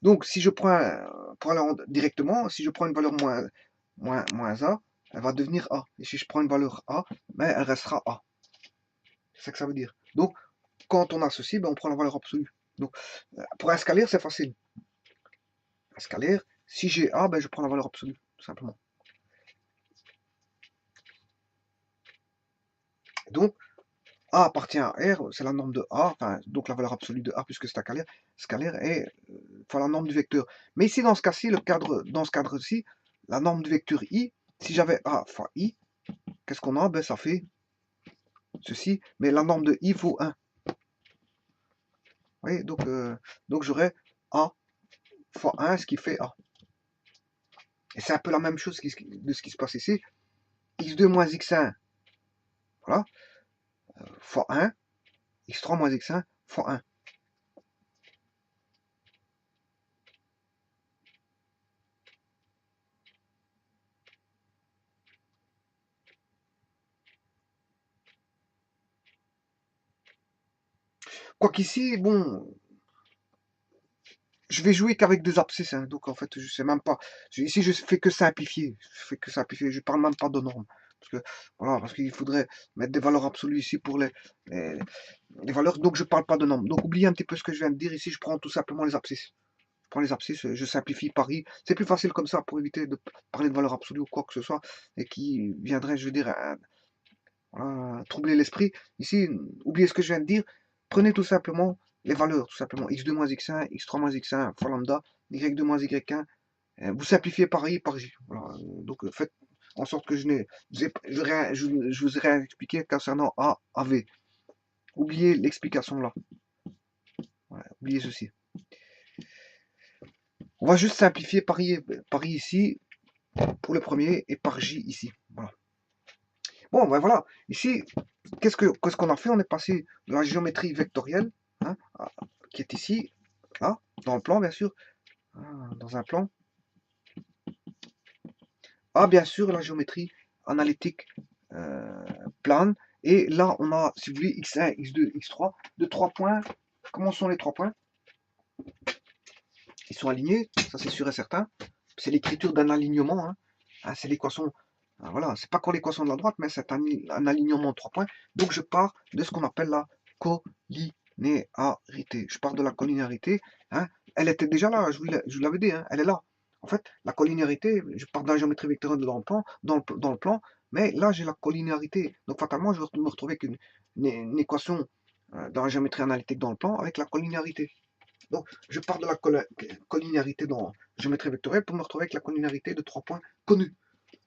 Speaker 1: Donc, si je prends, pour aller directement, si je prends une valeur moins A, elle va devenir A. Et si je prends une valeur A, ben, elle restera A. C'est ça que ça veut dire. Donc, quand on a ceci, ben, on prend la valeur absolue. Donc, pour un scalaire, c'est facile. Un scalaire, si j'ai A, ben, je prends la valeur absolue. tout simplement. Donc, A appartient à R, c'est la norme de A, enfin, donc la valeur absolue de A, puisque c'est scalaire est enfin, la norme du vecteur. Mais ici, dans ce cas-ci, dans ce cadre-ci, la norme du vecteur I, si j'avais A fois I, qu'est-ce qu'on a? Ben, ça fait ceci, mais la norme de I vaut 1. Vous voyez, donc j'aurais A fois 1, ce qui fait A. Et c'est un peu la même chose de ce qui se passe ici. X2 moins X1, voilà, fois 1, X3 moins X1 fois 1. Quoiqu'ici, bon, je vais jouer qu'avec deux abscisses, hein, donc en fait, je sais même pas. Ici, je fais que simplifier. Je fais que simplifier. Je parle même pas de normes. Parce que, voilà, parce qu'il faudrait mettre des valeurs absolues ici pour les, les valeurs. Donc, je parle pas de normes. Donc, oubliez un petit peu ce que je viens de dire. Ici, je prends tout simplement les abscisses. Je prends les abscisses, je simplifie par i. C'est plus facile comme ça pour éviter de parler de valeurs absolues ou quoi que ce soit et qui viendrait, je veux dire, voilà, troubler l'esprit. Ici, oubliez ce que je viens de dire. Prenez tout simplement les valeurs, tout simplement. X2 moins X1, X3 moins X1 fois lambda, Y2 moins Y1. Vous simplifiez par I et par J. Voilà. Donc faites en sorte que je vous ai rien expliqué concernant A, AV. Oubliez l'explication là. Voilà, oubliez ceci. On va juste simplifier par I ici pour le premier et par J ici. Voilà. Bon, ben voilà. Ici, qu'est-ce qu'on a fait? On est passé de la géométrie vectorielle, hein, qui est ici, là, dans le plan, bien sûr, dans un plan, à bien sûr la géométrie analytique plane. Et là, on a, si vous voulez, x1, x2, x3, de 3 points. Comment sont les 3 points? Ils sont alignés, ça c'est sûr et certain. C'est l'écriture d'un alignement, hein. C'est l'équation. Voilà, c'est pas encore l'équation de la droite, mais c'est un alignement de 3 points. Donc je pars de ce qu'on appelle la collinéarité. Je pars de la collinéarité. Hein. Elle était déjà là, je vous l'avais dit, hein, elle est là. En fait, la collinéarité, je pars de la géométrie vectorielle dans le plan, dans le plan, mais là j'ai la collinéarité. Donc fatalement, je vais me retrouver avec une équation dans la géométrie analytique dans le plan avec la collinéarité. Donc, je pars de la collinéarité dans géométrie vectorielle pour me retrouver avec la collinéarité de 3 points connus.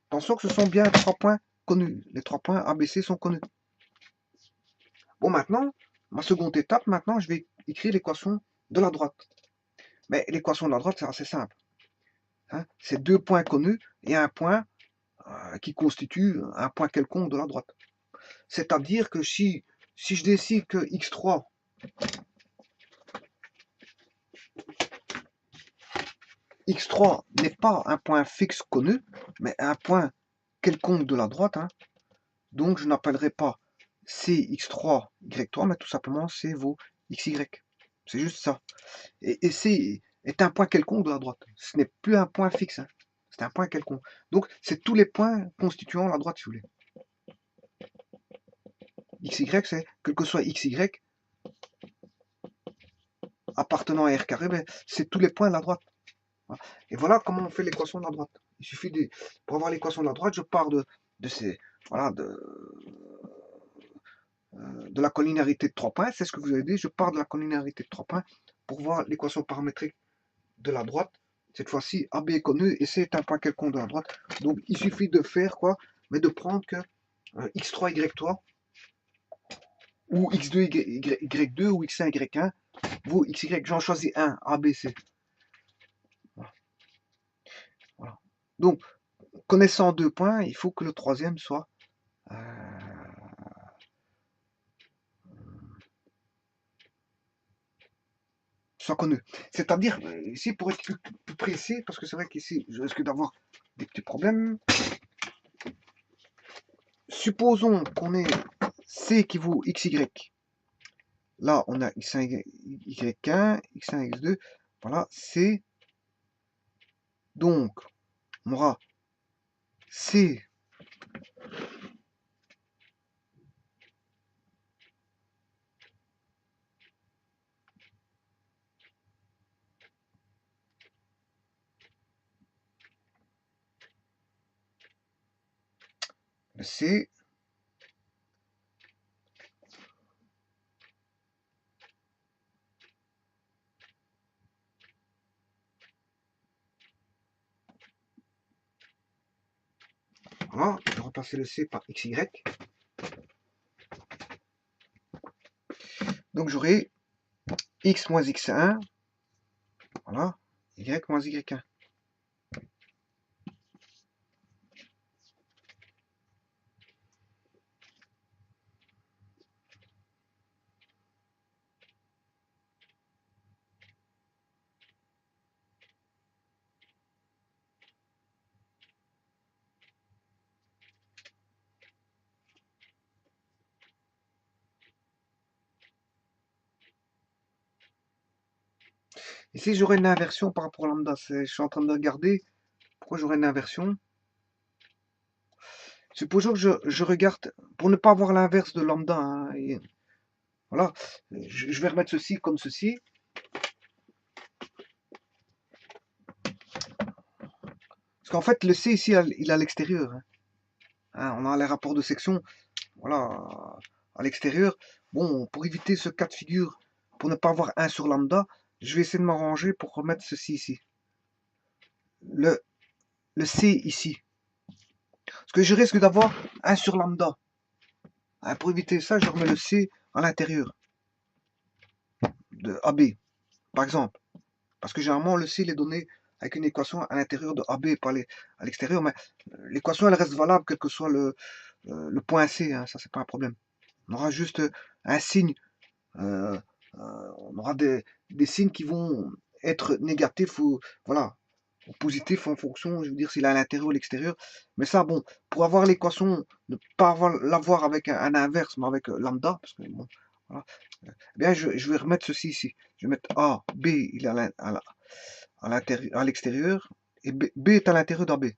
Speaker 1: Pensons que ce sont bien 3 points connus. Les 3 points ABC sont connus. Bon, maintenant, ma seconde étape, maintenant, je vais écrire l'équation de la droite. Mais l'équation de la droite, c'est assez simple. Hein. C'est 2 points connus et un point qui constitue un point quelconque de la droite. C'est-à-dire que si je décide que x3 x3 n'est pas un point fixe connu, mais un point quelconque de la droite, hein, donc je n'appellerai pas Cx3, Y3, mais tout simplement c'est vos XY. C'est juste ça. Et C est un point quelconque de la droite. Ce n'est plus un point fixe, hein. C'est un point quelconque. Donc c'est tous les points constituant la droite, si vous voulez. XY, c'est quel que soit XY appartenant à R carré, ben, c'est tous les points de la droite. Et voilà comment on fait l'équation de la droite. Il suffit pour avoir l'équation de la droite, je pars de ces, voilà, de la collinéarité de 3 points. C'est ce que vous avez dit. Je pars de la collinéarité de 3 points pour voir l'équation paramétrique de la droite. Cette fois-ci, AB est connu et C est un point quelconque de la droite. Donc il suffit de faire quoi? Mais de prendre que X3, Y3 ou X2, Y2 ou X1, Y1 vaut XY. J'en choisis un, A, B, C. Voilà. Donc, connaissant 2 points, il faut que le troisième soit connu. C'est-à-dire, ici, pour être plus précis, parce que c'est vrai qu'ici, je risque d'avoir des petits problèmes. Supposons qu'on ait C qui vaut XY. Là, on a X1, Y1, X1, X2. Voilà, C. Donc, on aura C le C. Voilà, je vais remplacer le C par XY. Donc j'aurai X moins X1, voilà, Y moins Y1. Ici, j'aurais une inversion par rapport à lambda. Je suis en train de regarder pourquoi j'aurais une inversion. Supposons que je regarde, pour ne pas avoir l'inverse de lambda, hein, voilà, je vais remettre ceci comme ceci. Parce qu'en fait, le C ici, il est à l'extérieur. Hein, on a les rapports de section, voilà, à l'extérieur. Bon, pour éviter ce cas de figure, pour ne pas avoir 1 sur lambda, je vais essayer de m'arranger pour remettre ceci ici. Le C ici. Parce que je risque d'avoir 1 sur lambda. Hein, pour éviter ça, je remets le C à l'intérieur de AB, par exemple. Parce que généralement, le C il est donné avec une équation à l'intérieur de AB, pas à l'extérieur. Mais l'équation, elle reste valable, quel que soit le point C. Hein, ça, c'est pas un problème. On aura juste un signe. On aura des signes qui vont être négatifs ou voilà, ou positifs en fonction, je veux dire, s'il est à l'intérieur ou à l'extérieur. Mais ça, bon, pour avoir l'équation, ne pas l'avoir avec un inverse, mais avec lambda, parce que bon, voilà, eh bien, je vais remettre ceci ici. Je vais mettre A, B, il est à l'extérieur, et B est à l'intérieur d'AB.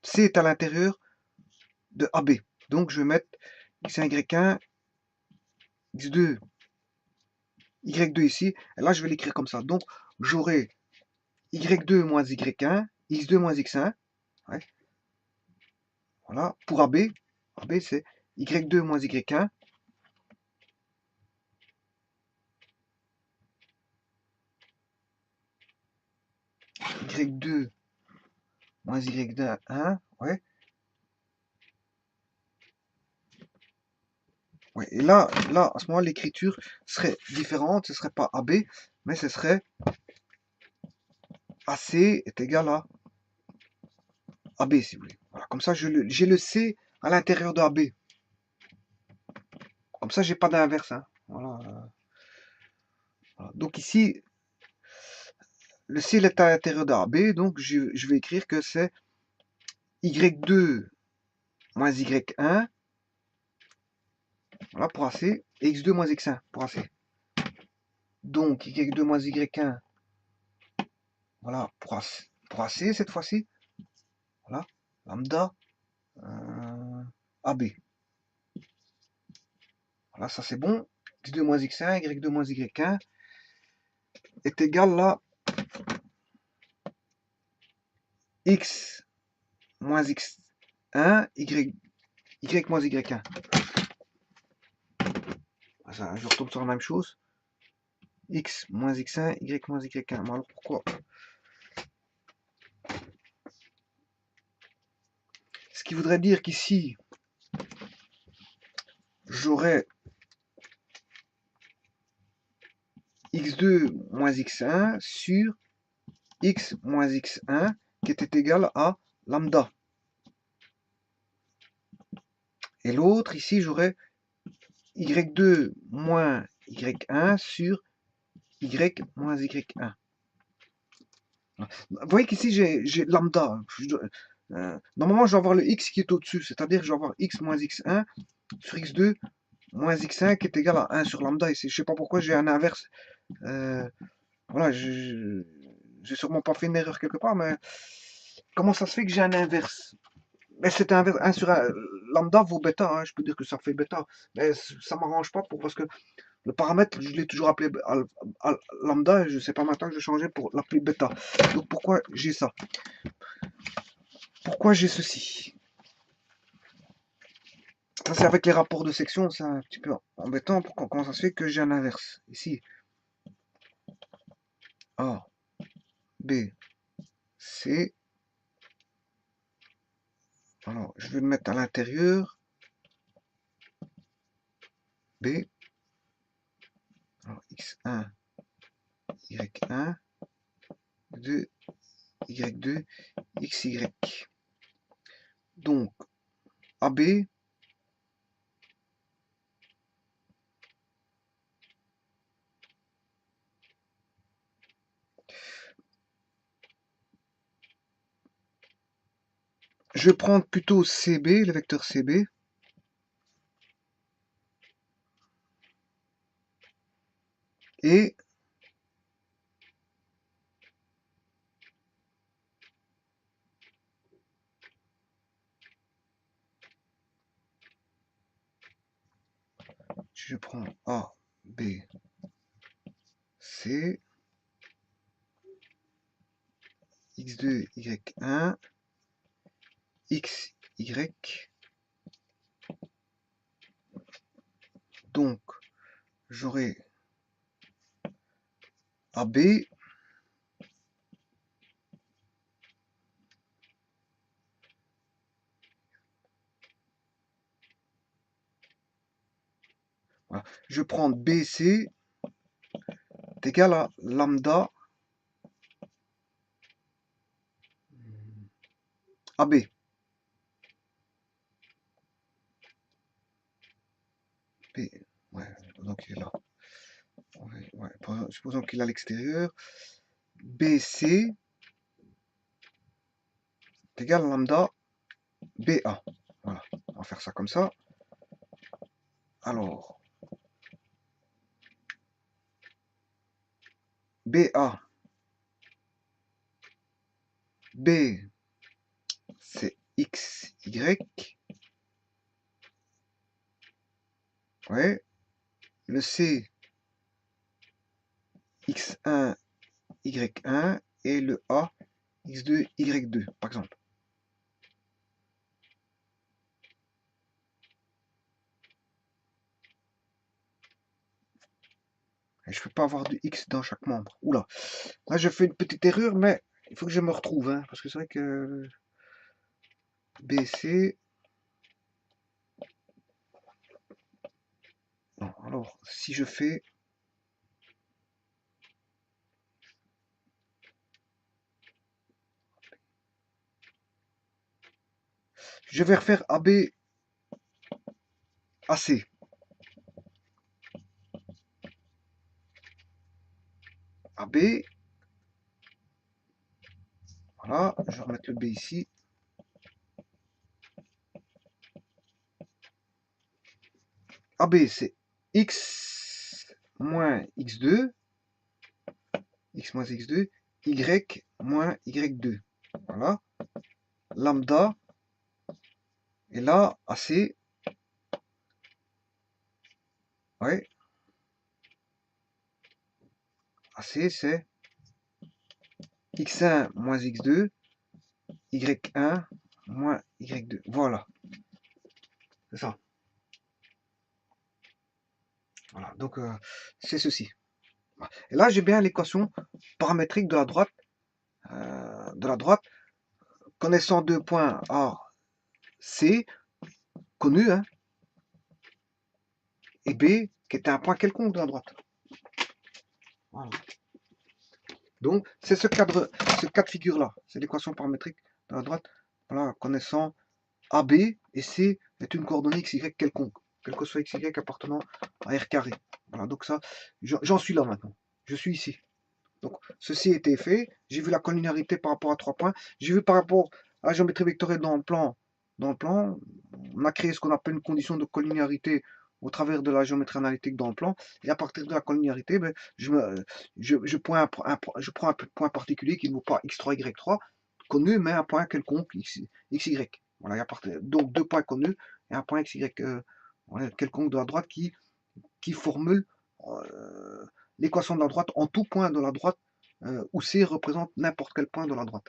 Speaker 1: C est à l'intérieur de AB. Donc, je vais mettre X1, Y1, X2, Y2 ici. Et là, je vais l'écrire comme ça. Donc, j'aurai Y2 moins Y1, X2 moins X1. Ouais. Voilà. Pour AB, AB c'est Y2 moins Y1. Y2 moins Y1. Ouais. Ouais. Et là, à ce moment, l'écriture serait différente. Ce ne serait pas AB, mais ce serait AC est égal à AB, si vous voulez. Voilà. Comme ça, j'ai le C à l'intérieur de AB. Comme ça, j'ai pas d'inverse. Hein. Voilà. Voilà. Donc ici, le C est à l'intérieur de AB, donc je vais écrire que c'est Y2 moins Y1, voilà, pour AC, et X2 moins X1 pour AC. Donc Y2 moins Y1, voilà, pour AC cette fois-ci, voilà, lambda AB. Voilà, ça c'est bon. X2 moins X1, Y2 moins Y1 est égal à X moins X1, Y moins Y1. Ça, je retombe sur la même chose. X moins X1, Y moins Y1. Bon, alors pourquoi? Ce qui voudrait dire qu'ici, j'aurais x2 moins x1 sur x moins x1 qui était égal à lambda. Et l'autre, ici, j'aurais y2 moins y1 sur y moins y1. Vous voyez qu'ici, j'ai lambda. Normalement, je vais avoir le x qui est au-dessus, c'est-à-dire que je vais avoir x moins x1 sur x2 moins x1 qui est égal à 1 sur lambda. Ici, je ne sais pas pourquoi j'ai un inverse. Voilà, j'ai sûrement pas fait une erreur quelque part, mais comment ça se fait que j'ai un inverse? Mais c'est inverse, 1 sur 1, lambda vaut bêta, hein, je peux dire que ça fait bêta, mais ça m'arrange pas parce que le paramètre, je l'ai toujours appelé lambda, et je sais pas maintenant que je vais changer pour l'appeler bêta. Donc pourquoi j'ai ça? Pourquoi j'ai ceci? Ça, c'est avec les rapports de section, c'est un petit peu embêtant. Comment ça se fait que j'ai un inverse? Ici, A, B, C. Alors, je vais le mettre à l'intérieur. B. Alors, X1, Y1, 2, Y2, XY. Donc, AB, je vais prendre plutôt CB, le vecteur CB. Et je prends A, B, C, X2, Y1, X, Y. Donc, j'aurai AB, voilà. Je prends BC est égal à lambda AB. B, ouais, donc il est là. Ouais, supposons qu'il est à l'extérieur. BC est égal à lambda BA. Voilà, on va faire ça comme ça. Alors, BA, B, c'est XY. Ouais, le C, X1, Y1 et le A, X2, Y2, par exemple. Et je ne peux pas avoir du X dans chaque membre. Oula, là je fais une petite erreur, mais il faut que je me retrouve, hein, parce que c'est vrai que BC... Non, alors, si je fais... Je vais refaire AB, AC. AB. Voilà, je vais remettre le B ici. AB, c'est X moins X2. X moins X2. Y moins Y2. Voilà. Lambda. Et là, AC. Ouais. AC, c'est X1 moins X2. Y1 moins Y2. Voilà. C'est ça. Voilà. Donc, c'est ceci. Et là, j'ai bien l'équation paramétrique de la droite. Connaissant deux points A, C, connus, hein, et B, qui était un point quelconque de la droite. Voilà. Donc, c'est ce cas de figure-là. C'est l'équation paramétrique de la droite. Voilà, connaissant AB et C est une coordonnée XY quelconque, quel que soit XY appartenant à R carré. Voilà, donc ça, j'en suis là maintenant. Je suis ici. Donc, ceci a été fait. J'ai vu la collinéarité par rapport à 3 points. J'ai vu par rapport à la géométrie vectorielle dans le plan. On a créé ce qu'on appelle une condition de collinéarité au travers de la géométrie analytique dans le plan. Et à partir de la collinéarité, ben, je prends un point particulier qui ne vaut pas x3, y3, connu, mais un point quelconque, xy. Voilà, donc deux points connus et un point xy voilà, quelconque de la droite qui formule l'équation de la droite en tout point de la droite où C représente n'importe quel point de la droite.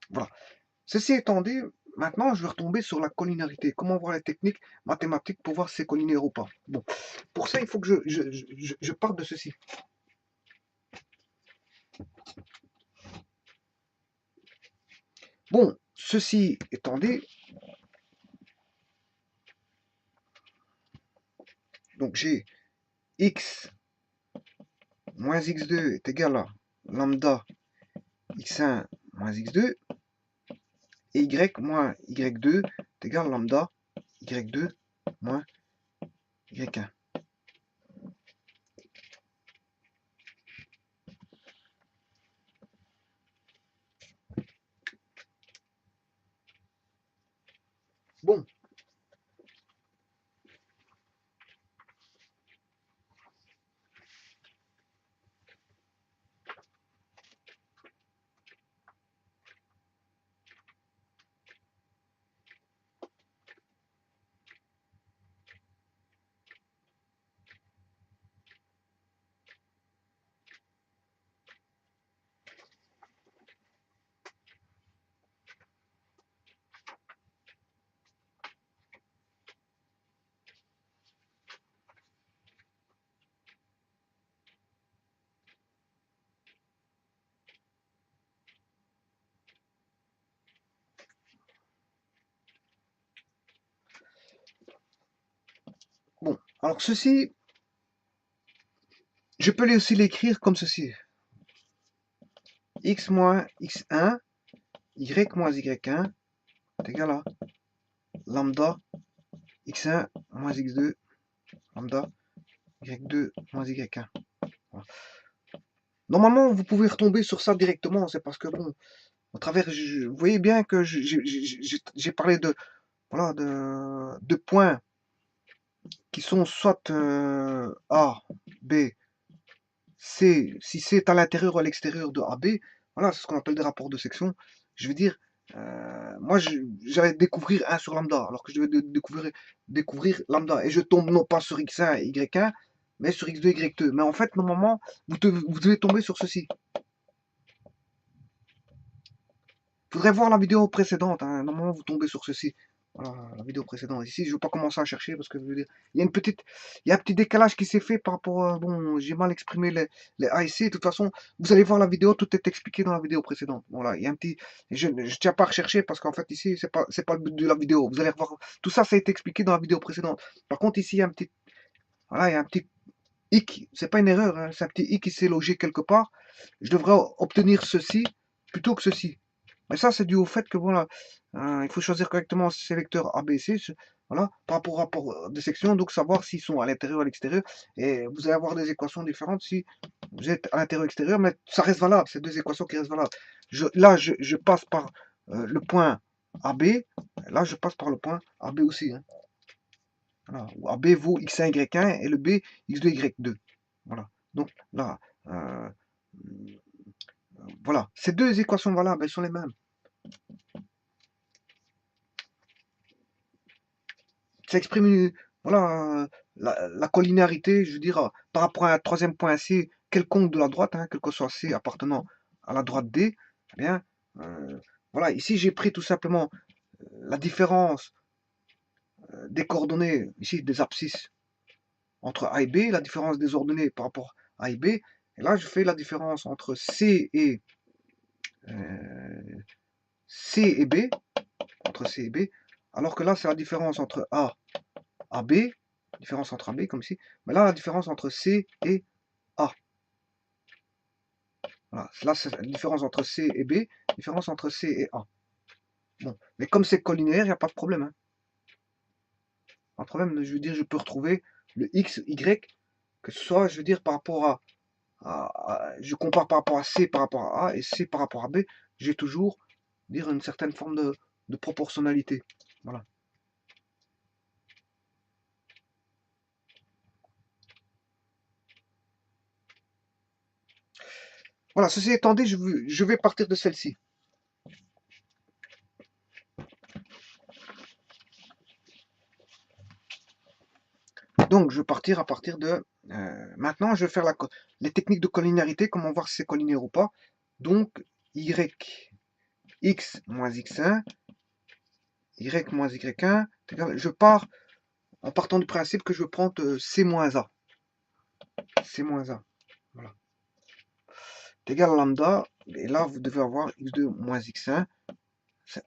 Speaker 1: Voilà. Ceci étant dit, maintenant, je vais retomber sur la collinarité. Comment voir les techniques mathématiques pour voir si c'est collinaire ou pas. Bon, pour ça, il faut que je parte de ceci. Bon, ceci étant dit, donc j'ai x moins x2 est égal à lambda x1 moins x2, et y moins y2 est égal à lambda y2 moins y1. Bon, bon, alors ceci, je peux aussi l'écrire comme ceci. X moins x1, y moins y1 est égal à lambda x1 moins x2, lambda y2 moins y1. Voilà. Normalement, vous pouvez retomber sur ça directement, c'est parce que, bon, au travers, vous voyez bien que j'ai parlé de, voilà, de points qui sont soit A, B, C, si c'est à l'intérieur ou à l'extérieur de AB, voilà, c'est ce qu'on appelle des rapports de section. Je veux dire, moi, j'allais découvrir 1 sur lambda, alors que je devais découvrir lambda, et je tombe non pas sur x1 et y1, mais sur x2 et y2. Mais en fait, normalement, vous devez tomber sur ceci. Il faudrait voir la vidéo précédente, hein. Normalement, vous tombez sur ceci. Voilà, la vidéo précédente. Ici, je ne vais pas commencer à chercher parce que je veux dire, il y a il y a un petit décalage qui s'est fait par rapport à, bon, j'ai mal exprimé les A et C. De toute façon, vous allez voir la vidéo, tout est expliqué dans la vidéo précédente. Voilà, il y a un petit, je tiens pas à rechercher parce qu'en fait, ici, c'est pas le but de la vidéo. Vous allez voir, tout ça, ça a été expliqué dans la vidéo précédente. Par contre, ici, il y a un petit, voilà, il y a un petit hic. C'est pas une erreur, hein, c'est un petit hic qui s'est logé quelque part. Je devrais obtenir ceci plutôt que ceci. Mais ça, c'est dû au fait que voilà, il faut choisir correctement ces vecteurs A, B, C, voilà, par rapport au rapport de section, donc savoir s'ils sont à l'intérieur ou à l'extérieur. Et vous allez avoir des équations différentes si vous êtes à l'intérieur ou à l'extérieur, mais ça reste valable, c'est deux équations qui restent valables. Là, je passe par le point AB, là, je passe par le point AB aussi. Hein. Voilà. AB vaut x1, y1 et le B, x2, y2. Voilà. Donc là, voilà, ces deux équations valables, elles sont les mêmes. Ça exprime voilà, la collinarité, je veux dire, par rapport à un troisième point C, quelconque de la droite, hein, quel que soit C appartenant à la droite D, eh bien, voilà, ici j'ai pris tout simplement la différence des coordonnées, ici des abscisses, entre A et B, la différence des ordonnées par rapport à A et B, et là je fais la différence entre C et B, entre C et B, alors que là c'est la différence entre A AB, différence entre AB comme ici, mais là la différence entre C et A. Voilà. Là c'est la différence entre C et B, différence entre C et A. Bon, mais comme c'est collinaire, il n'y a pas de problème. Hein. Pas de problème, je veux dire, je peux retrouver le X, Y, que ce soit, je veux dire, par rapport je compare par rapport à C par rapport à A et C par rapport à B, j'ai toujours dire une certaine forme de proportionnalité. Voilà. Voilà, ceci étant dit, je vais partir de celle-ci. Donc, je vais partir à partir de... maintenant, je vais faire les techniques de collinarité, comment voir si c'est collinaire ou pas. Donc, y, x moins x1 y moins y1 est égal, je pars en partant du principe que je prends c moins a. C moins a. Voilà. C'est égal à lambda, et là vous devez avoir x2 moins x1.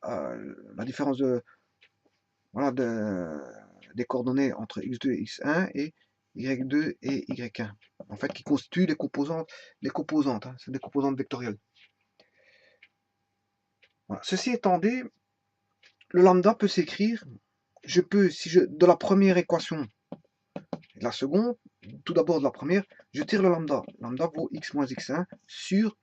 Speaker 1: La différence de, voilà, des coordonnées entre x2 et x1 et y2 et y1. En fait, qui constituent les composantes, hein, c'est des composantes vectorielles. Voilà. Ceci étant dit, le lambda peut s'écrire, je peux, si je, de la première équation et de la seconde, tout d'abord de la première, je tire le lambda. Lambda vaut x moins x1 sur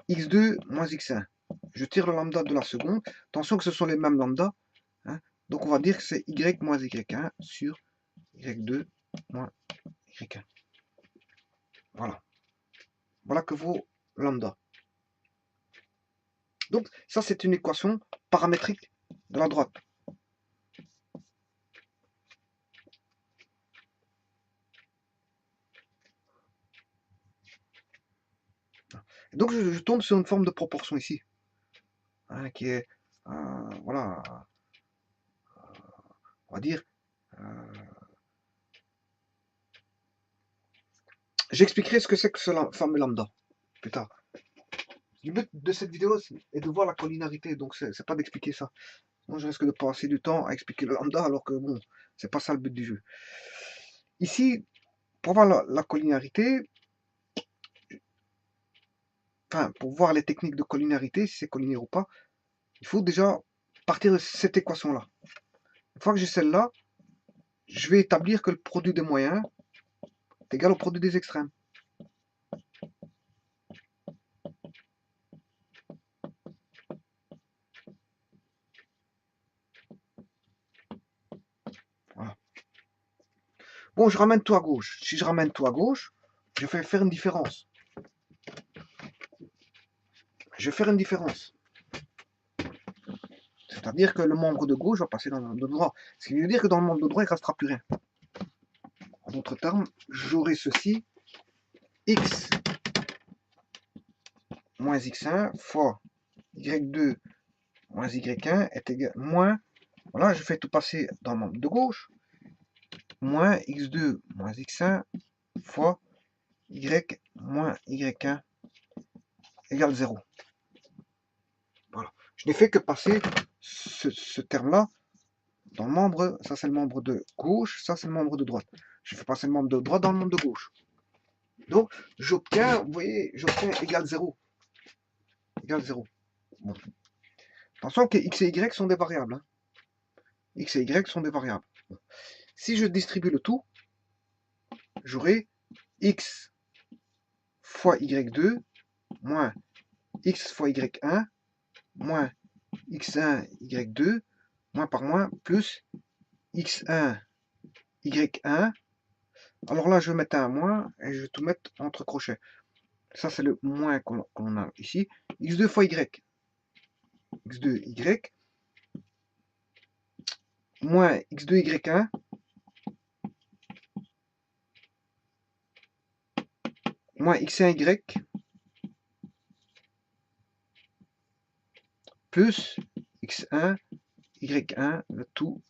Speaker 1: x2 moins x1. Je tire le lambda de la seconde. Attention que ce sont les mêmes lambda. Hein. Donc on va dire que c'est y moins y1 sur y2 moins y1. Voilà. Voilà que vaut lambda. Donc ça c'est une équation paramétrique de la droite. Et donc je tombe sur une forme de proportion ici. Hein, qui est, voilà, on va dire, j'expliquerai ce que c'est que ce fameux lambda plus tard. Le but de cette vidéo est de voir la collinarité, donc c'est pas d'expliquer ça. Moi, je risque de passer du temps à expliquer le lambda, alors que bon, c'est pas ça le but du jeu. Ici, pour voir la collinarité, enfin, pour voir les techniques de collinarité, si c'est collinaire ou pas, il faut déjà partir de cette équation-là. Une fois que j'ai celle-là, je vais établir que le produit des moyens est égal au produit des extrêmes. Voilà. Bon, je ramène tout à gauche. Si je ramène tout à gauche, je vais faire une différence. Je vais faire une différence. C'est-à-dire que le membre de gauche va passer dans le membre de droit. Ce qui veut dire que dans le membre de droit, il ne restera plus rien. En d'autres termes, j'aurai ceci, x moins x1 fois y2 moins y1 est égal à moins, voilà, je fais tout passer dans le membre de gauche, moins x2 moins x1 fois y moins y1 égale 0. Voilà. Je n'ai fait que passer ce terme-là dans le membre, ça c'est le membre de gauche, ça c'est le membre de droite. Je fais passer le membre de droite dans le membre de gauche. Donc, j'obtiens, vous voyez, j'obtiens égal 0. Égal 0. Bon. Attention que x et y sont des variables. Hein. X et y sont des variables. Bon. Si je distribue le tout, j'aurai x fois y2 moins x fois y1 moins x1 y2 moins par moins plus x1 y1. Alors là, je vais mettre un moins et je vais tout mettre entre crochets. Ça, c'est le moins qu'on a ici. x2 fois y. x2 y moins x2 y1 moins x1 y plus x1 y1, le tout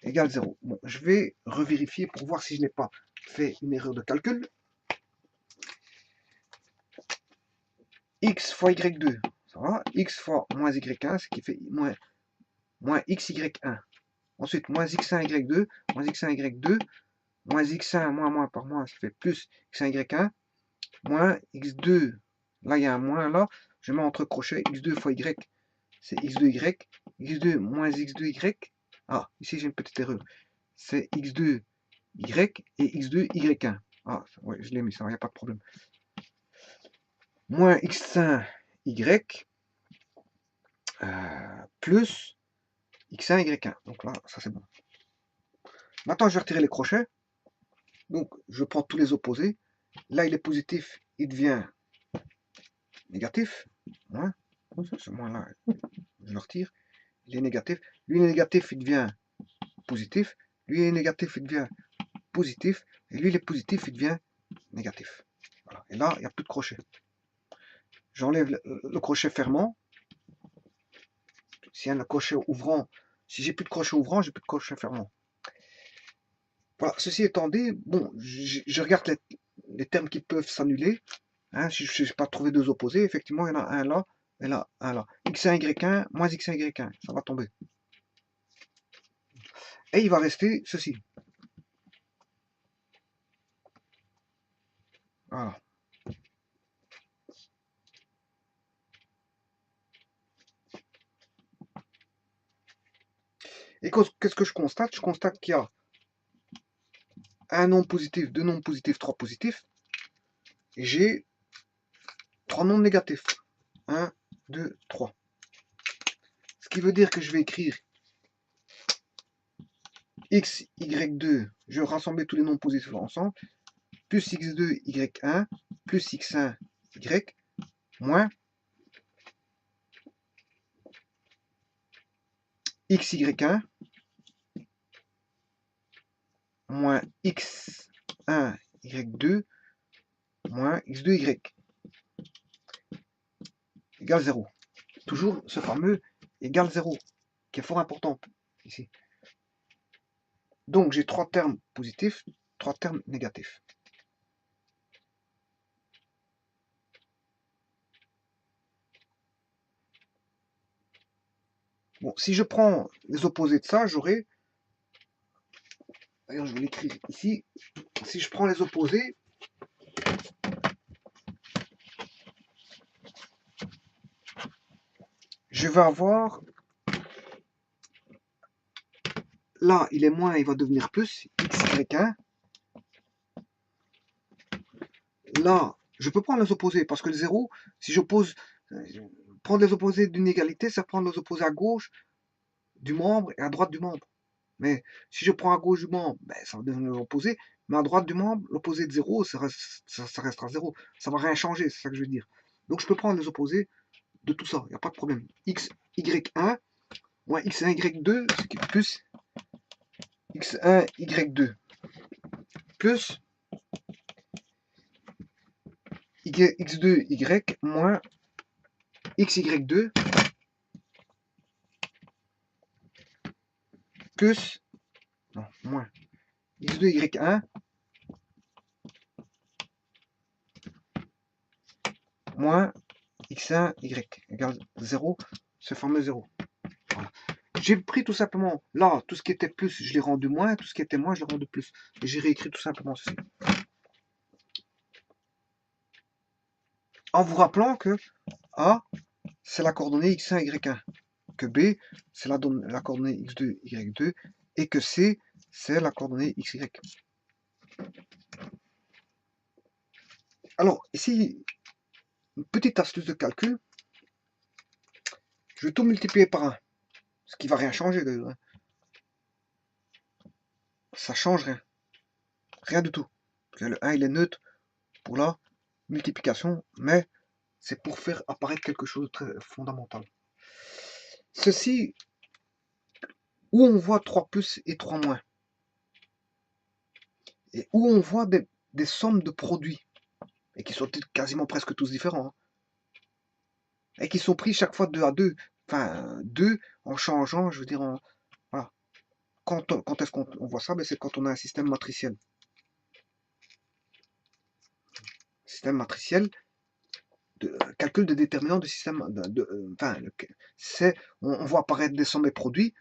Speaker 1: égale 0. Bon, je vais revérifier pour voir si je n'ai pas fait une erreur de calcul. X fois y2, ça va. X fois moins y1, ce qui fait moins xy1. Ensuite, moins x1 y2, moins x1 y2, moins x1 moins par moins, ça fait plus x1 y1, moins x2, là il y a un moins là, je mets entre crochets x2 fois y, c'est x2y, x2 moins x2y, ah, ici j'ai une petite erreur, c'est x2y et x2 y1. Ah, ouais, je l'ai mis, ça, il n'y a pas de problème. Moins x1 y plus x1 y1. Donc là, ça c'est bon. Maintenant, je vais retirer les crochets. Donc, je prends tous les opposés. Là, il est positif, il devient négatif. Moins. Ce moins-là, je le retire. Il est négatif. Lui, il est négatif, il devient positif. Lui, il est négatif, il devient positif. Et lui, il est positif, il devient négatif. Voilà. Et là, il n'y a plus de crochet. j'enlève le crochet fermant. S'il y a un crochet ouvrant, si j'ai plus de crochet ouvrant, j'ai plus de crochet fermant. Voilà, ceci étant dit, bon, je regarde les termes qui peuvent s'annuler. Hein, si je n'ai pas trouvé deux opposés, effectivement, il y en a un là, et là, un là. X1, Y1, moins X1, Y1, ça va tomber. Et il va rester ceci. Voilà. Et qu'est-ce que je constate? Je constate qu'il y a un nombre positif, deux nombres positifs, trois positifs. Et j'ai trois nombres négatifs. 1, 2, 3. Ce qui veut dire que je vais écrire x, y2, je vais rassembler tous les nombres positifs ensemble, plus x2, y1, plus x1, y, moins xy1, moins x1, y2, moins x2, y, égale 0. Toujours ce fameux égale 0, qui est fort important ici. Donc j'ai trois termes positifs, trois termes négatifs. Bon, si je prends les opposés de ça, j'aurai, d'ailleurs je vais l'écrire ici, si je prends les opposés, je vais avoir, là il est moins, il va devenir plus, xy1. Là, je peux prendre les opposés, parce que le 0, si j'oppose, prendre les opposés d'une égalité, c'est prendre les opposés à gauche du membre et à droite du membre. Mais si je prends à gauche du membre, ben, ça va devenir l'opposé, mais à droite du membre, l'opposé de 0, ça restera 0. Ça va rien changer, c'est ça que je veux dire. Donc je peux prendre les opposés de tout ça, il n'y a pas de problème. X, Y1, moins X1, Y2, ce qui est plus X1, Y2, plus X2, Y, moins XY2, plus, non, moins X2, Y1, moins X1, Y, égale 0, ce fameux 0. Voilà. J'ai pris tout simplement, là, tout ce qui était plus, je l'ai rendu moins, tout ce qui était moins, je l'ai rendu plus. Et j'ai réécrit tout simplement ceci. En vous rappelant que A, c'est la coordonnée X1, Y1, que B, c'est la coordonnée X2, Y2, et que C, c'est la coordonnée XY. Alors, ici, une petite astuce de calcul. Je vais tout multiplier par 1. Ce qui va rien changer d'ailleurs. Ça change rien. Rien du tout. Parce que le 1 il est neutre pour la multiplication, mais c'est pour faire apparaître quelque chose de très fondamental. Ceci, où on voit 3 plus et 3 moins, et où on voit des sommes de produits, et qui sont quasiment presque tous différents, hein, et qui sont pris chaque fois 2 à 2, enfin 2 en changeant, je veux dire, voilà. Quand est-ce qu'on voit ça? Ben, c'est quand on a un système matriciel. Système matriciel, calcul de déterminant du système, on voit apparaître des sommes et produits,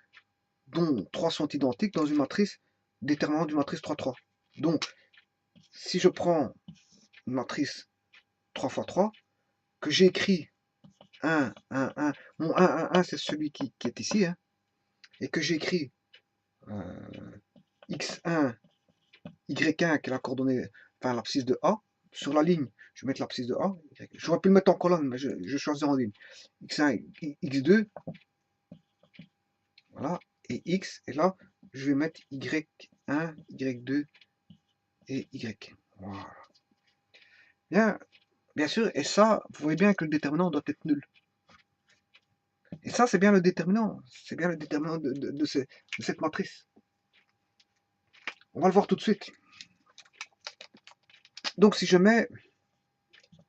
Speaker 1: dont 3 sont identiques dans une matrice déterminant d'une matrice 3, 3. Donc, si je prends une matrice 3 fois 3, que j'ai écrit 1, 1, 1, mon 1, 1, 1, c'est celui qui est ici, hein, et que j'ai écrit x1, y1, qui est la coordonnée, enfin l'abscisse de A, sur la ligne, je vais mettre l'abscisse de A, j'aurais pu le mettre en colonne, mais je choisis en ligne, x1, x2, voilà, et x, et là, je vais mettre y1, y2 et y. Voilà. Bien sûr, et ça, vous voyez bien que le déterminant doit être nul. Et ça, c'est bien le déterminant. C'est bien le déterminant de cette matrice. On va le voir tout de suite. Donc, si je mets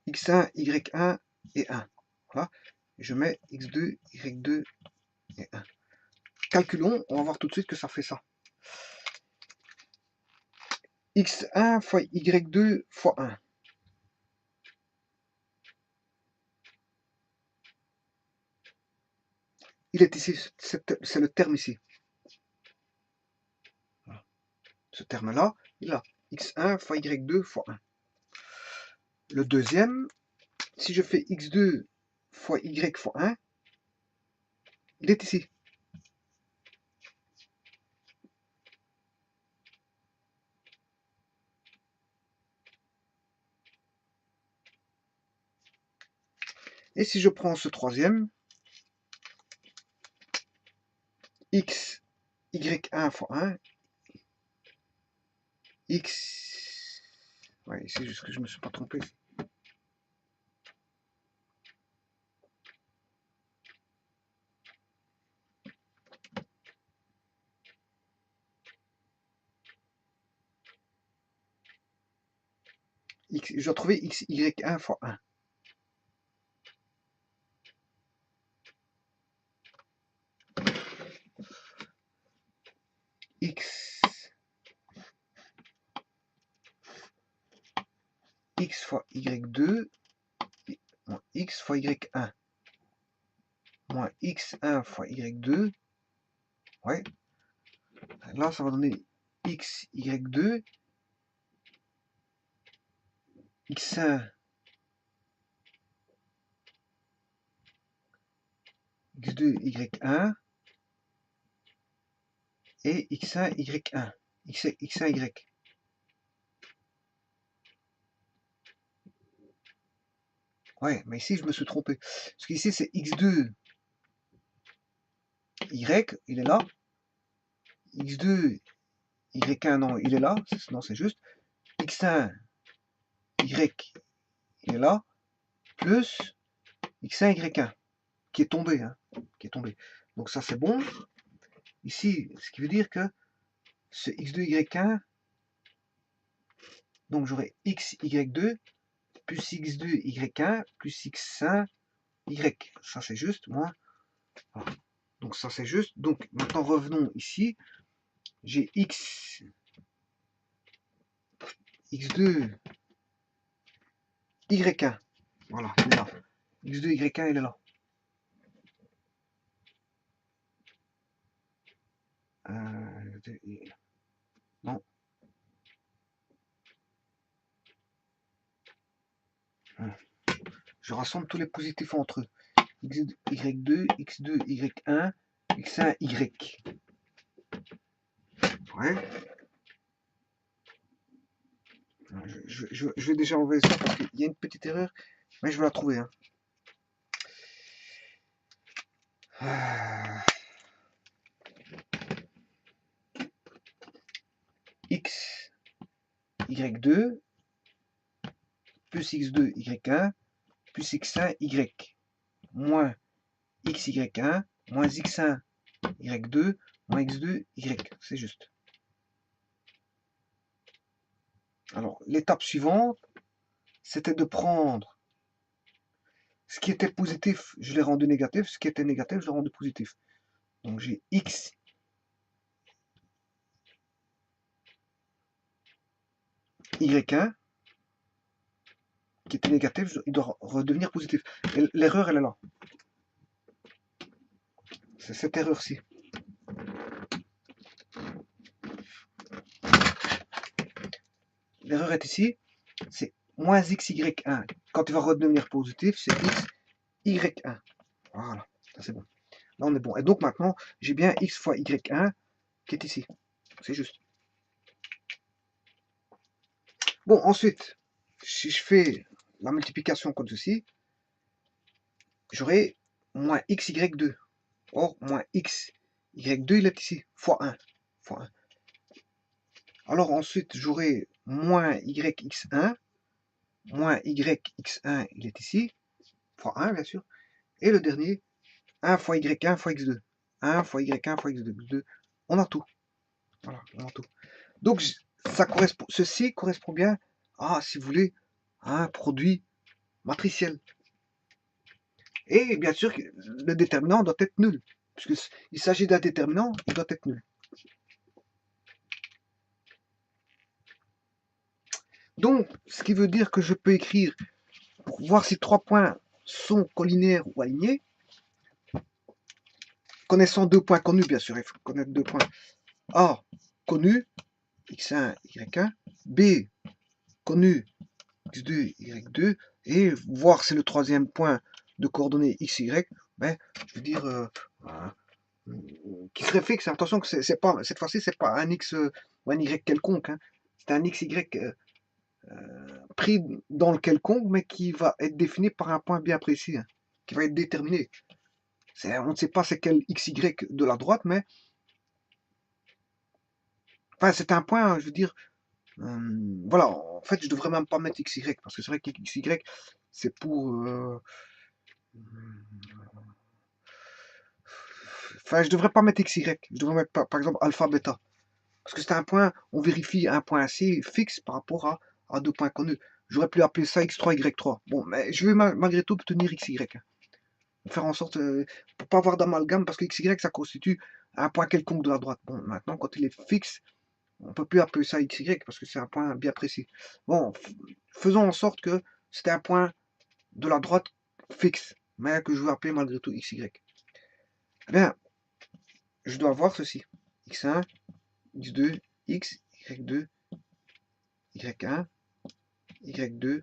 Speaker 1: x1, y1, et 1. Voilà. Je mets x2, y2 et 1. Calculons, on va voir tout de suite que ça fait ça. x1 fois y2 fois 1. Il est ici, c'est le terme ici. Voilà. Ce terme-là, il a x1 fois y2 fois 1. Le deuxième, si je fais x2 fois y fois 1, il est ici. Et si je prends ce troisième, x, y1 fois 1, x... Ouais, c'est juste que je me suis pas trompé. Je dois trouver x, y1 fois 1. X fois y2 moins x fois y1 moins x1 fois y2. Ouais. Là, ça va donner x, y2, x1, x2, y1 et x1, y1. x1, y. Ouais, mais ici, je me suis trompé. Parce qu'ici, c'est x2, y, il est là. x2, y1, non, il est là. Non, c'est juste. x1, y, il est là. Plus x1, y1, qui est tombé. Hein, qui est tombé. Donc ça, c'est bon. Ici, ce qui veut dire que ce x2, y1, donc j'aurai x, y2, plus x2, y1, plus x1, y. Ça, c'est juste, moi. Voilà. Donc ça, c'est juste. Donc maintenant, revenons ici. J'ai x, x2, y1. Voilà, il est là. x2, y1, il est là. Non. Je rassemble tous les positifs entre eux. y2, x2, y1, x1, y. Ouais. Je vais déjà enlever ça parce qu'il y a une petite erreur, mais je vais la trouver. Hein. X, y2, plus x2, y1, plus x1, y, moins x, y1, moins x1, y2, moins x2, y. C'est juste. Alors, l'étape suivante, c'était de prendre ce qui était positif, je l'ai rendu négatif, ce qui était négatif, je l'ai rendu positif. Donc j'ai x, y1, qui était négatif, il doit redevenir positif. L'erreur, elle est là. C'est cette erreur-ci. L'erreur est ici, c'est moins x, y1. Quand il va redevenir positif, c'est x, y1. Voilà, ça c'est bon. Là, on est bon. Et donc maintenant, j'ai bien x fois y1 qui est ici. C'est juste. Bon, ensuite, si je fais la multiplication comme ceci, j'aurai moins x, y2. Or, moins x, y2, il est ici, fois 1. Fois 1. Alors ensuite, j'aurai moins yx1, moins yx1, il est ici, fois 1, bien sûr. Et le dernier, 1 fois y1 fois x2. 1 fois y1 fois x2. On a tout. Voilà, on a tout. Donc, ça correspond, ceci correspond bien à, si vous voulez, à un produit matriciel. Et bien sûr, le déterminant doit être nul. Puisqu'il s'agit d'un déterminant, il doit être nul. Donc, ce qui veut dire que je peux écrire, pour voir si 3 points sont collinaires ou alignés, connaissant 2 points connus, bien sûr, il faut connaître 2 points. A, connu, x1, y1, B, connu, x2, y2, et voir si le troisième point de coordonnées x, y, ben, je veux dire, qui serait fixe. Attention que c'est pas, cette fois-ci, c'est pas un x ou un y quelconque, hein. C'est un x, y pris dans le quelconque, mais qui va être défini par un point bien précis, hein, qui va être déterminé. On ne sait pas c'est quel xy de la droite, mais enfin, c'est un point, je veux dire, voilà, en fait, je devrais même pas mettre xy, parce que c'est vrai que xy, c'est pour... enfin, je devrais pas mettre xy, je devrais mettre, par exemple, alpha, bêta. Parce que c'est un point, on vérifie un point assez fixe par rapport à 2 points connus. J'aurais pu appeler ça x3, y3. Bon, mais je vais malgré tout obtenir xy. Faire en sorte, pour pas avoir d'amalgame, parce que xy, ça constitue un point quelconque de la droite. Bon, maintenant, quand il est fixe, on peut plus appeler ça xy, parce que c'est un point bien précis. Bon, faisons en sorte que c'était un point de la droite fixe, mais que je vais appeler malgré tout xy. Eh bien, je dois avoir ceci. x1, x2, x, y2, y1, y2,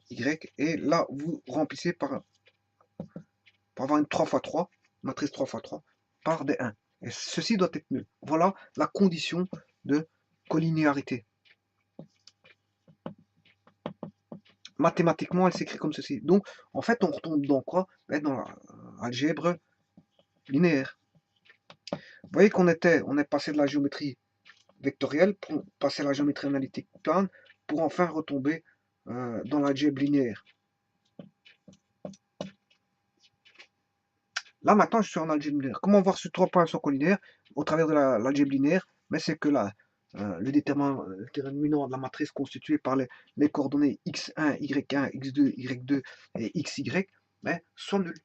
Speaker 1: y, et là, vous remplissez par avoir une 3x3, matrice 3x3, par des 1. Et ceci doit être nul. Voilà la condition de collinéarité. Mathématiquement, elle s'écrit comme ceci. Donc, en fait, on retombe dans quoi? Dans l'algèbre linéaire. Vous voyez qu'on est passé de la géométrie vectorielle pour passer à la géométrie analytique plane pour enfin retomber dans l'algèbre linéaire. Là, maintenant, je suis en algèbre linéaire. Comment voir si 3 points sont collinaires au travers de l'algèbre linéaire? Mais c'est que là, le déterminant de la matrice constituée par les coordonnées x1, y1, x2, y2 et xy soit nul.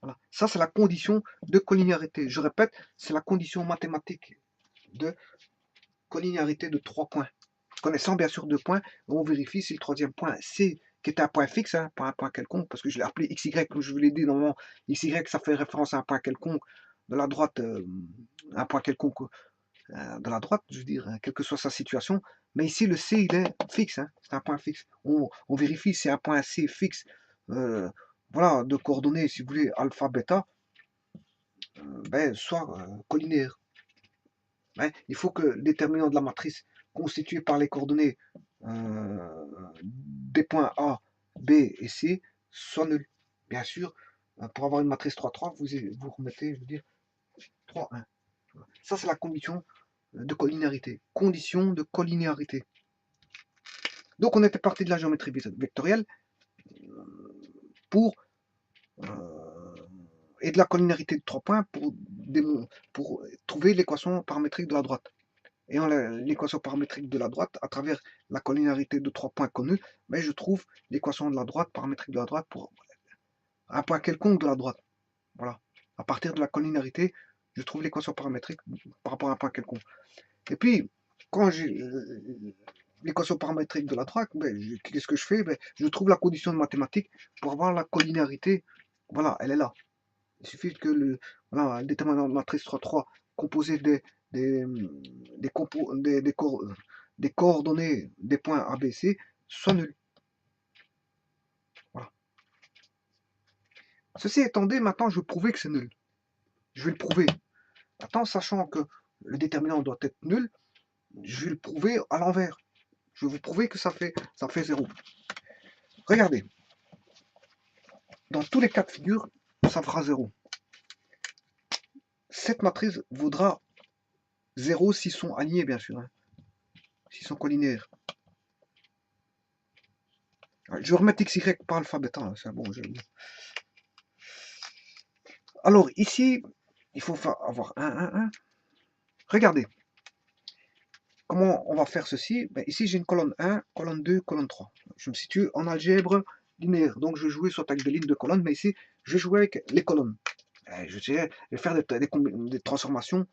Speaker 1: Voilà. Ça, c'est la condition de collinéarité. Je répète, c'est la condition mathématique de collinéarité de 3 points. Connaissant bien sûr 2 points, on vérifie si le troisième point, c'est qui est un point fixe, hein, pas un point quelconque, parce que je l'ai appelé XY, comme je vous l'ai dit, normalement, XY, ça fait référence à un point quelconque de la droite, un point quelconque de la droite, je veux dire, quelle que soit sa situation. Mais ici, le C, il est fixe, hein, c'est un point fixe. On vérifie si un point C fixe, voilà, de coordonnées, si vous voulez, alpha, bêta, soit collinaire. Il faut que le déterminant de la matrice constitué par les coordonnées des points A, B et C soit nul. Bien sûr, pour avoir une matrice 3-3, vous remettez, je veux dire, 3-1. Ça, c'est la condition de collinéarité. Condition de collinéarité. Donc, on était parti de la géométrie vectorielle pour et de la collinéarité de 3 points pour trouver l'équation paramétrique de la droite. Et l'équation paramétrique de la droite, à travers la collinéarité de 3 points connus, mais je trouve l'équation de la droite, paramétrique de la droite, pour un point quelconque de la droite. Voilà. À partir de la collinéarité, je trouve l'équation paramétrique par rapport à un point quelconque. Et puis, quand j'ai l'équation paramétrique de la droite, qu'est-ce que je fais? Je trouve la condition de mathématique pour avoir la collinéarité. Voilà, elle est là. Il suffit que le déterminant de matrice 3-3 composé des, des coordonnées des points ABC soit nul. Voilà. Ceci étant dit, maintenant je vais prouver que c'est nul. Je vais le prouver. Maintenant, sachant que le déterminant doit être nul, je vais le prouver à l'envers. Je vais vous prouver que ça fait 0. Regardez. Dans tous les cas de figure, ça fera 0. Cette matrice vaudra 0 s'ils sont alignés, bien sûr. Hein. S'ils sont collinaires. Je vais remettre XY par alpha bêta. Hein, c'est bon. Alors, ici, il faut avoir 1, 1, 1. Regardez. Comment on va faire ceci? Ici, j'ai une colonne 1, colonne 2, colonne 3. Je me situe en algèbre linéaire. Donc je jouais soit avec des lignes de colonnes, mais ici, je jouais avec les colonnes. Je vais faire des transformations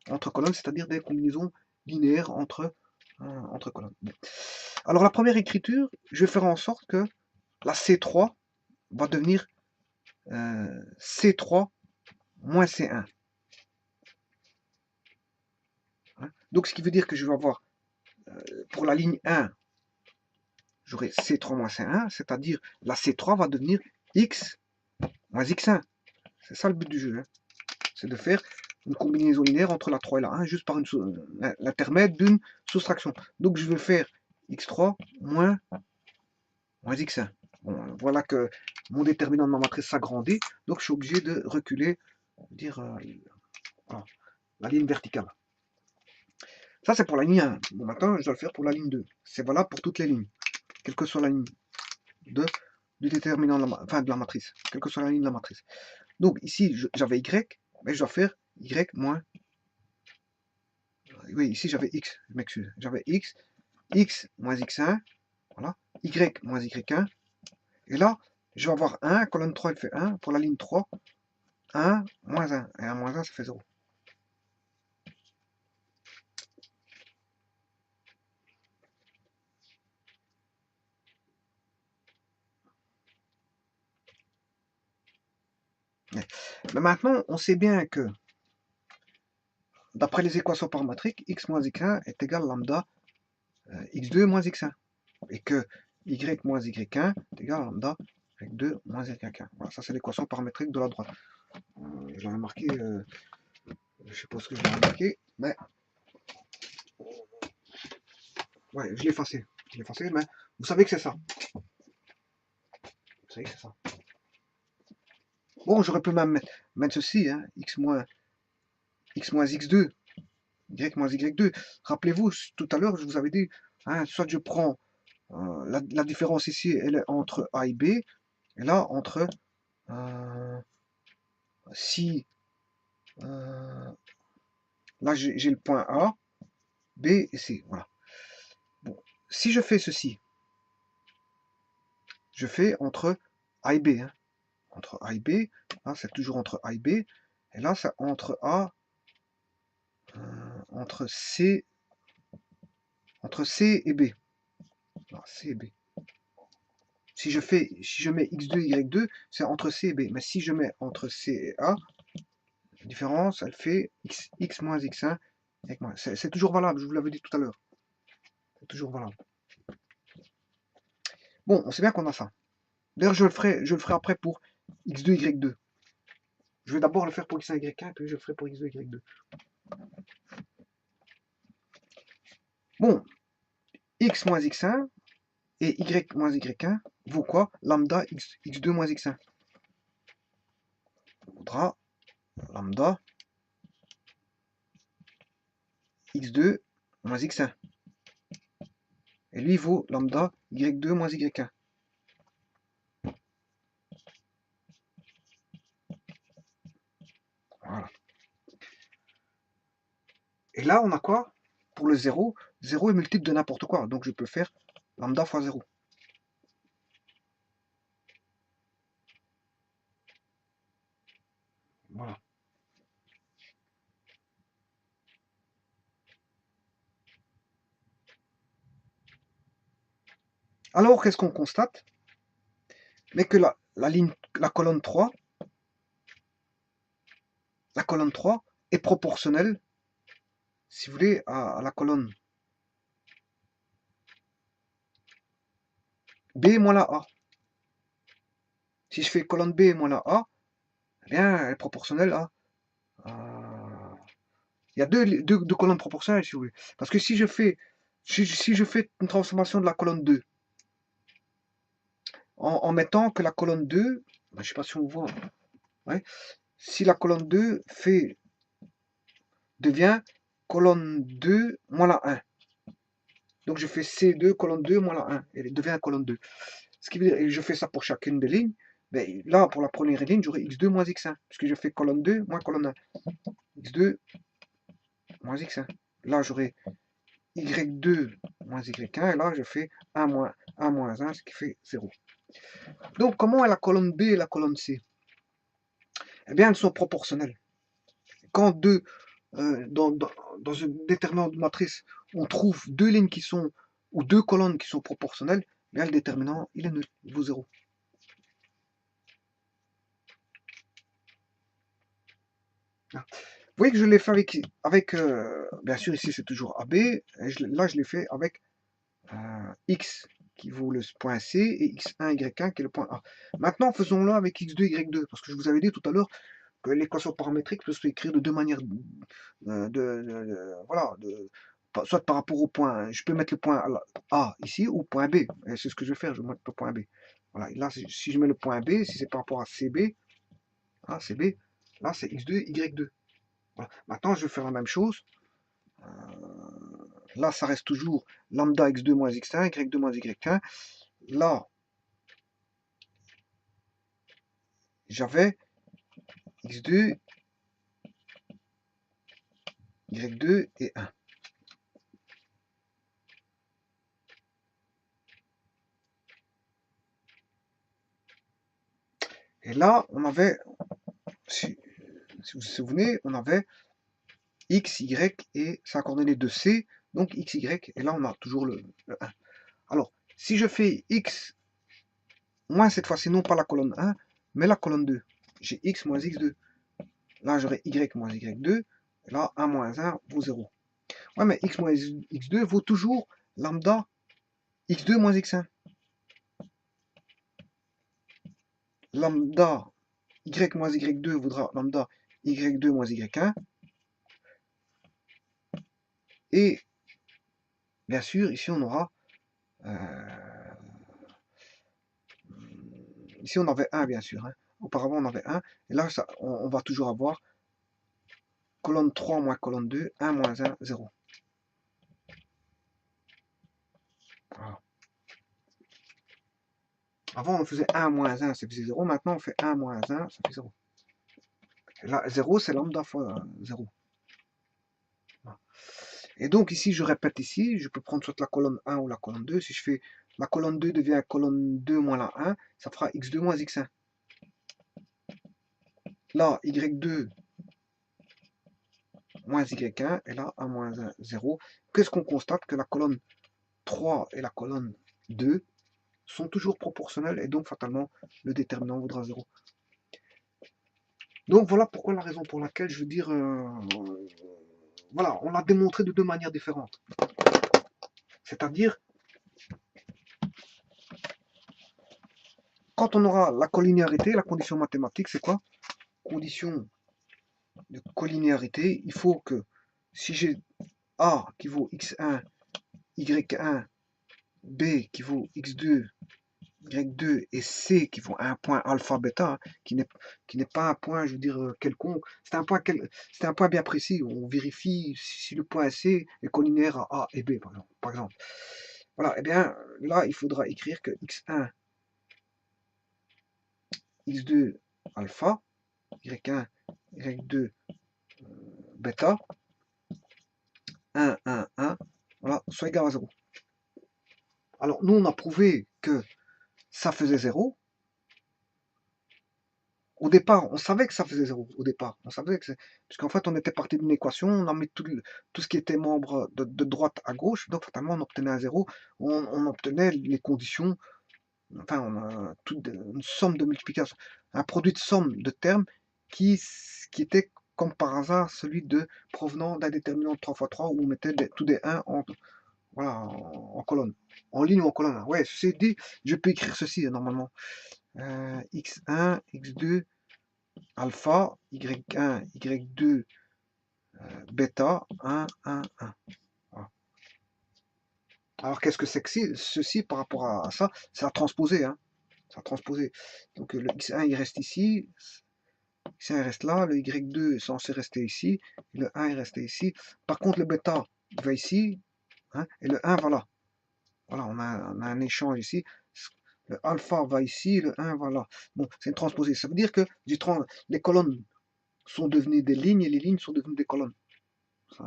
Speaker 1: entre colonnes, c'est-à-dire des combinaisons linéaires entre colonnes. Alors la première écriture, je vais faire en sorte que la C3 va devenir C3 moins C1. Donc ce qui veut dire que je vais avoir, pour la ligne 1, j'aurai C3 moins C1, c'est-à-dire la C3 va devenir X moins X1. C'est ça le but du jeu. Hein. C'est de faire une combinaison linéaire entre la 3 et la 1, juste par l'intermède d'une soustraction. Donc je vais faire X3 moins X1. Bon, voilà que mon déterminant de ma matrice s'agrandit, donc je suis obligé de reculer, dire voilà, la ligne verticale. Ça c'est pour la ligne 1. Bon, maintenant je dois le faire pour la ligne 2. C'est valable pour toutes les lignes, quelle que soit la ligne du déterminant de la matrice, quelle que soit la ligne de la matrice. Donc ici j'avais Y, mais je dois faire Y moins. Oui, ici j'avais X, je m'excuse. J'avais X moins X1, voilà, Y moins Y1. Et là, je vais avoir 1, colonne 3 elle fait 1, pour la ligne 3, 1, moins 1. Et 1 moins 1, ça fait 0. Mais maintenant, on sait bien que, d'après les équations paramétriques, x moins x1 est égal à lambda x2 moins x1. Et que y moins y1 est égal à lambda y2 moins y1. Voilà, ça c'est l'équation paramétrique de la droite. Je l'avais marqué, je ne sais pas ce que je l'avais marqué, mais ouais, je l'ai effacé. Mais vous savez que c'est ça. Vous savez que c'est ça. Bon, j'aurais pu même mettre ceci, hein, x moins x2, y moins y2. Rappelez-vous, tout à l'heure, je vous avais dit, hein, soit je prends la différence ici, elle est entre A et B, et là, entre si là j'ai le point A, B et C, voilà. Bon, si je fais ceci, je fais entre A et B, hein, entre A et B, là c'est toujours entre A et B, et là c'est entre A, entre C et B. Voilà, C et B. Si je mets x2, y2, c'est entre C et B. Mais si je mets entre C et A, la différence, elle fait x moins x1. C'est toujours valable, je vous l'avais dit tout à l'heure. C'est toujours valable. Bon, on sait bien qu'on a ça. D'ailleurs, je le ferai après pour x2, y2. Je vais d'abord le faire pour x1, y1, puis je le ferai pour x2, y2. Bon, x moins x1 et y moins y1 vaut quoi? Lambda x2 moins x1. Il vaudra lambda x2 moins x1. Et lui vaut lambda y2 moins y1. Voilà. Et là, on a quoi? Pour le 0, 0 est multiple de n'importe quoi. Donc je peux faire lambda fois 0. Voilà. Alors, qu'est-ce qu'on constate? Mais que la colonne 3 est proportionnelle, si vous voulez, à la colonne B moins la A. Si je fais colonne B moins la A, eh bien, elle est proportionnelle à... Il y a deux colonnes proportionnelles, si vous voulez. Parce que si je fais une transformation de la colonne 2, en mettant que la colonne 2, je ne sais pas si on voit, ouais, si la colonne 2 devient colonne 2 moins la 1. Donc je fais C2, colonne 2 moins la 1, et elle devient colonne 2. Ce qui veut dire, et je fais ça pour chacune des lignes, mais là, pour la première ligne, j'aurai x2 moins x1, puisque je fais colonne 2 moins colonne 1. x2 moins x1. Là, j'aurai y2 moins y1, et là, je fais 1 moins 1, ce qui fait 0. Donc, comment est la colonne B et la colonne C? Eh bien, elles sont proportionnelles. Quand dans une déterminante de matrice, on trouve deux lignes qui sont, ou deux colonnes qui sont proportionnelles, bien le déterminant, il est nul, il vaut 0. Vous voyez que je l'ai fait avec bien sûr ici c'est toujours AB, et là je l'ai fait avec X qui vaut le point C et X1, Y1 qui est le point A. Maintenant faisons-le avec X2, Y2, parce que je vous avais dit tout à l'heure que l'équation paramétrique peut se écrire de deux manières, voilà, soit par rapport au point, je peux mettre le point A ici ou point B, et c'est ce que je vais faire, je vais mettre le point B. Voilà, et là si je mets le point B, si c'est par rapport à CB, là c'est X2, Y2. Voilà. Maintenant, je vais faire la même chose. Là, ça reste toujours lambda x2 moins x1, y2 moins y1. Là, j'avais x2, y2 et 1. Et là, on avait, si vous vous souvenez, on avait x, y et sa coordonnée de c, donc x, y, et là on a toujours le 1. Alors, si je fais x moins cette fois-ci, non pas la colonne 1, mais la colonne 2, j'ai x moins x2. Là, j'aurai y moins y2, et là, 1 moins 1 vaut 0. Ouais, mais x moins x2 vaut toujours lambda x2 moins x1. Lambda y moins y2 vaudra lambda y2 moins y1. Et bien sûr, ici on aura ici on avait 1 bien sûr. Hein. Auparavant on avait 1. Et là ça, on va toujours avoir colonne 3 moins colonne 2, 1 moins 1, 0. Voilà. Avant on faisait 1 moins 1, ça faisait 0. Maintenant on fait 1 moins 1, ça fait 0. Et là 0 c'est lambda fois 0. Voilà. Et donc ici, je répète ici, je peux prendre soit la colonne 1 ou la colonne 2. Si je fais la colonne 2 devient colonne 2 moins la 1, ça fera x2 moins x1. Là, y2 moins y1, et là, 1 moins 1, 0. Qu'est-ce qu'on constate? Que la colonne 3 et la colonne 2 sont toujours proportionnelles, et donc fatalement, le déterminant vaudra 0. Donc voilà pourquoi la raison pour laquelle je veux dire, voilà, on l'a démontré de deux manières différentes. C'est-à-dire, quand on aura la collinéarité, la condition mathématique, c'est quoi? Condition de collinéarité, il faut que si j'ai A qui vaut x1, y1, B qui vaut x2, y2 et C qui vaut un point alpha bêta, qui n'est pas un point, je veux dire, quelconque, c'est un point bien précis, on vérifie si le point C est collinéaire à A et B, par exemple. Voilà, et bien là, il faudra écrire que x1, x2 alpha, y1, y2 bêta, 1, 1, 1, voilà, soit égal à 0. Alors, nous, on a prouvé que ça faisait 0. Au départ, on savait que ça faisait 0. Au départ, on savait que puisqu'en fait, on était parti d'une équation, on a mis tout ce qui était membre de droite à gauche, donc fatalement, on obtenait un 0. On obtenait les conditions, enfin, on a une somme de multiplication, un produit de somme de termes qui était, comme par hasard, celui de provenant d'un déterminant de 3 fois 3 où on mettait tous des 1 voilà, en colonne. En ligne ou en colonne. Ouais, ceci dit, je peux écrire ceci normalement. x1, x2, alpha, y1, y2, bêta, 1, 1, 1. Voilà. Alors qu'est-ce que c'est que ceci par rapport à ça? C'est à transposer. Hein. C'est à transposer. Donc le x1 il reste ici, x1 il reste là, le y2 est censé rester ici, le 1 est resté ici. Par contre le bêta il va ici, hein, et le 1 va là. Voilà, on a un échange ici. Le alpha va ici, le 1 va là. Bon, c'est une transposée. Ça veut dire que les colonnes sont devenues des lignes et les lignes sont devenues des colonnes.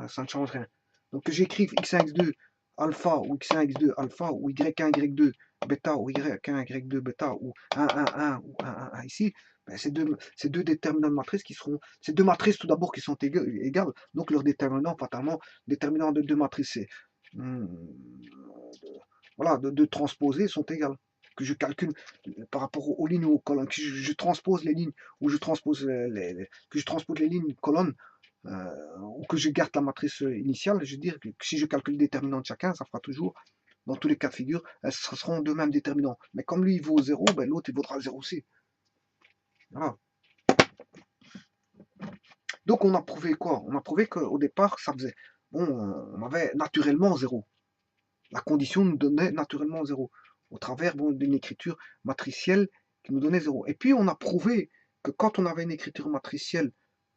Speaker 1: Ça ne change rien. Donc que j'écrive x1, x2 alpha ou x1, x2 alpha ou y1, y2 bêta ou y1, y2 bêta ou 1, 1, 1 ou 1, 1, 1 ici, ben, ces deux déterminants de matrice qui seront, ces deux matrices tout d'abord qui sont égales, donc leur déterminant, fatalement, déterminant de deux matrices, hum, voilà, de transposer sont égales. Que je calcule par rapport aux lignes ou aux colonnes, que je transpose les lignes ou je transpose que je transpose les lignes colonnes ou que je garde la matrice initiale, je veux dire que si je calcule le déterminant de chacun, ça fera toujours, dans tous les cas de figure, elles seront de même déterminants. Mais comme lui il vaut 0, ben, l'autre il vaudra 0 aussi. Voilà. Donc on a prouvé quoi? On a prouvé qu'au départ, ça faisait. Bon, on avait naturellement 0. La condition nous donnait naturellement 0. Au travers d'une écriture matricielle qui nous donnait 0. Et puis on a prouvé que quand on avait une écriture matricielle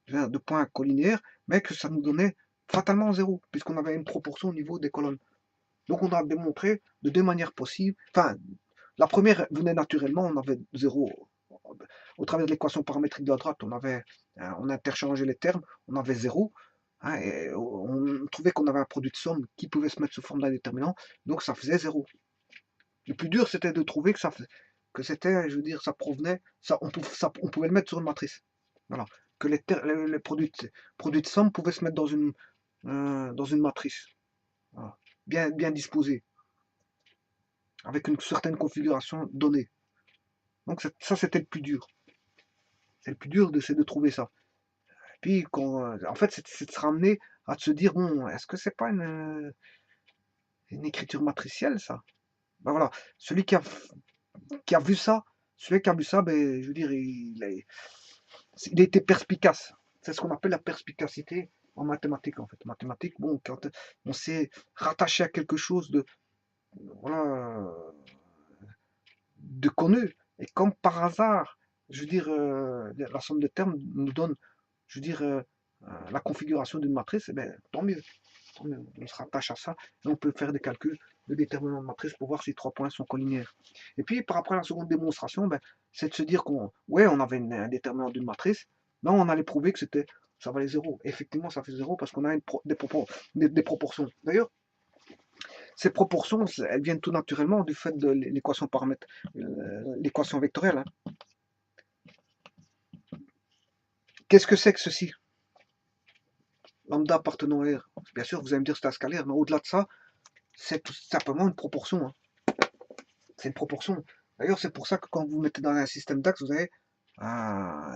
Speaker 1: de points collinéaires, mais que ça nous donnait fatalement 0, puisqu'on avait une proportion au niveau des colonnes. Donc on a démontré de deux manières possibles. Enfin, la première venait naturellement, on avait 0. Au travers de l'équation paramétrique de la droite, on interchangeait les termes, on avait 0. Hein, et on trouvait qu'on avait un produit de somme qui pouvait se mettre sous forme d'un déterminant, donc ça faisait 0. Le plus dur, c'était de trouver que c'était, je veux dire, ça provenait, on pouvait le mettre sur une matrice. Voilà. Que les produits de somme pouvaient se mettre dans une matrice. Voilà. Bien disposée. Avec une certaine configuration donnée. Donc ça, c'était le plus dur. C'est le plus dur, c'est de trouver ça. Puis, en fait, c'est de se ramener à se dire, bon, est-ce que c'est pas une écriture matricielle, ça? Ben voilà, celui qui a vu ça, ben, je veux dire, il a été perspicace. C'est ce qu'on appelle la perspicacité en mathématiques, en fait. Mathématiques, bon, quand on s'est rattaché à quelque chose voilà, de connu, et comme par hasard, je veux dire, la somme de termes nous donne, je veux dire, la configuration d'une matrice, eh ben, tant mieux. On se rattache à ça et on peut faire des calculs de déterminants de matrice pour voir si 3 points sont collinéaires. Et puis, par après la seconde démonstration, ben, c'est de se dire on avait un déterminant d'une matrice, mais on allait prouver que ça valait 0. Et effectivement, ça fait 0 parce qu'on a des proportions. D'ailleurs, ces proportions, elles viennent tout naturellement du fait de l'équation l'équation vectorielle. Hein. Qu'est-ce que c'est que ceci? Lambda appartenant à R. Bien sûr, vous allez me dire que c'est un scalaire, mais au-delà de ça, c'est tout simplement une proportion. Hein. C'est une proportion. D'ailleurs, c'est pour ça que quand vous mettez dans un système d'axes, vous avez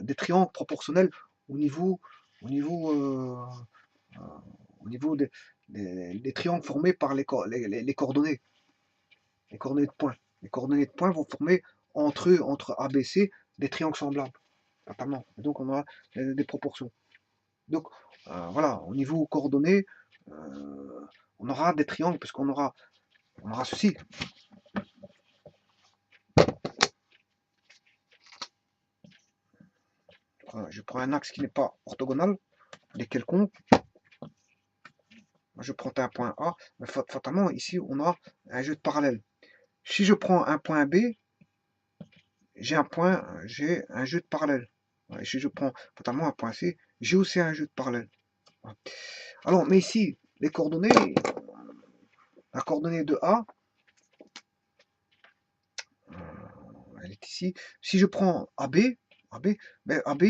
Speaker 1: des triangles proportionnels au niveau, au niveau, au niveau des triangles formés par les coordonnées. Les coordonnées de points. Les coordonnées de points vont former entre eux, entre A, B, C, des triangles semblables. Totalement. Et donc on aura des proportions. Donc voilà, au niveau coordonnées, on aura des triangles, puisqu'on aura ceci. Je prends un axe qui n'est pas orthogonal, il est quelconque. Je prends un point A, mais fatalement ici on a un jeu de parallèle. Si je prends un point B, j'ai un jeu de parallèle. Et si je prends fatalement un point C, j'ai aussi un jeu de parallèle. Alors, mais ici, les coordonnées, la coordonnée de A, elle est ici. Si je prends AB, ben AB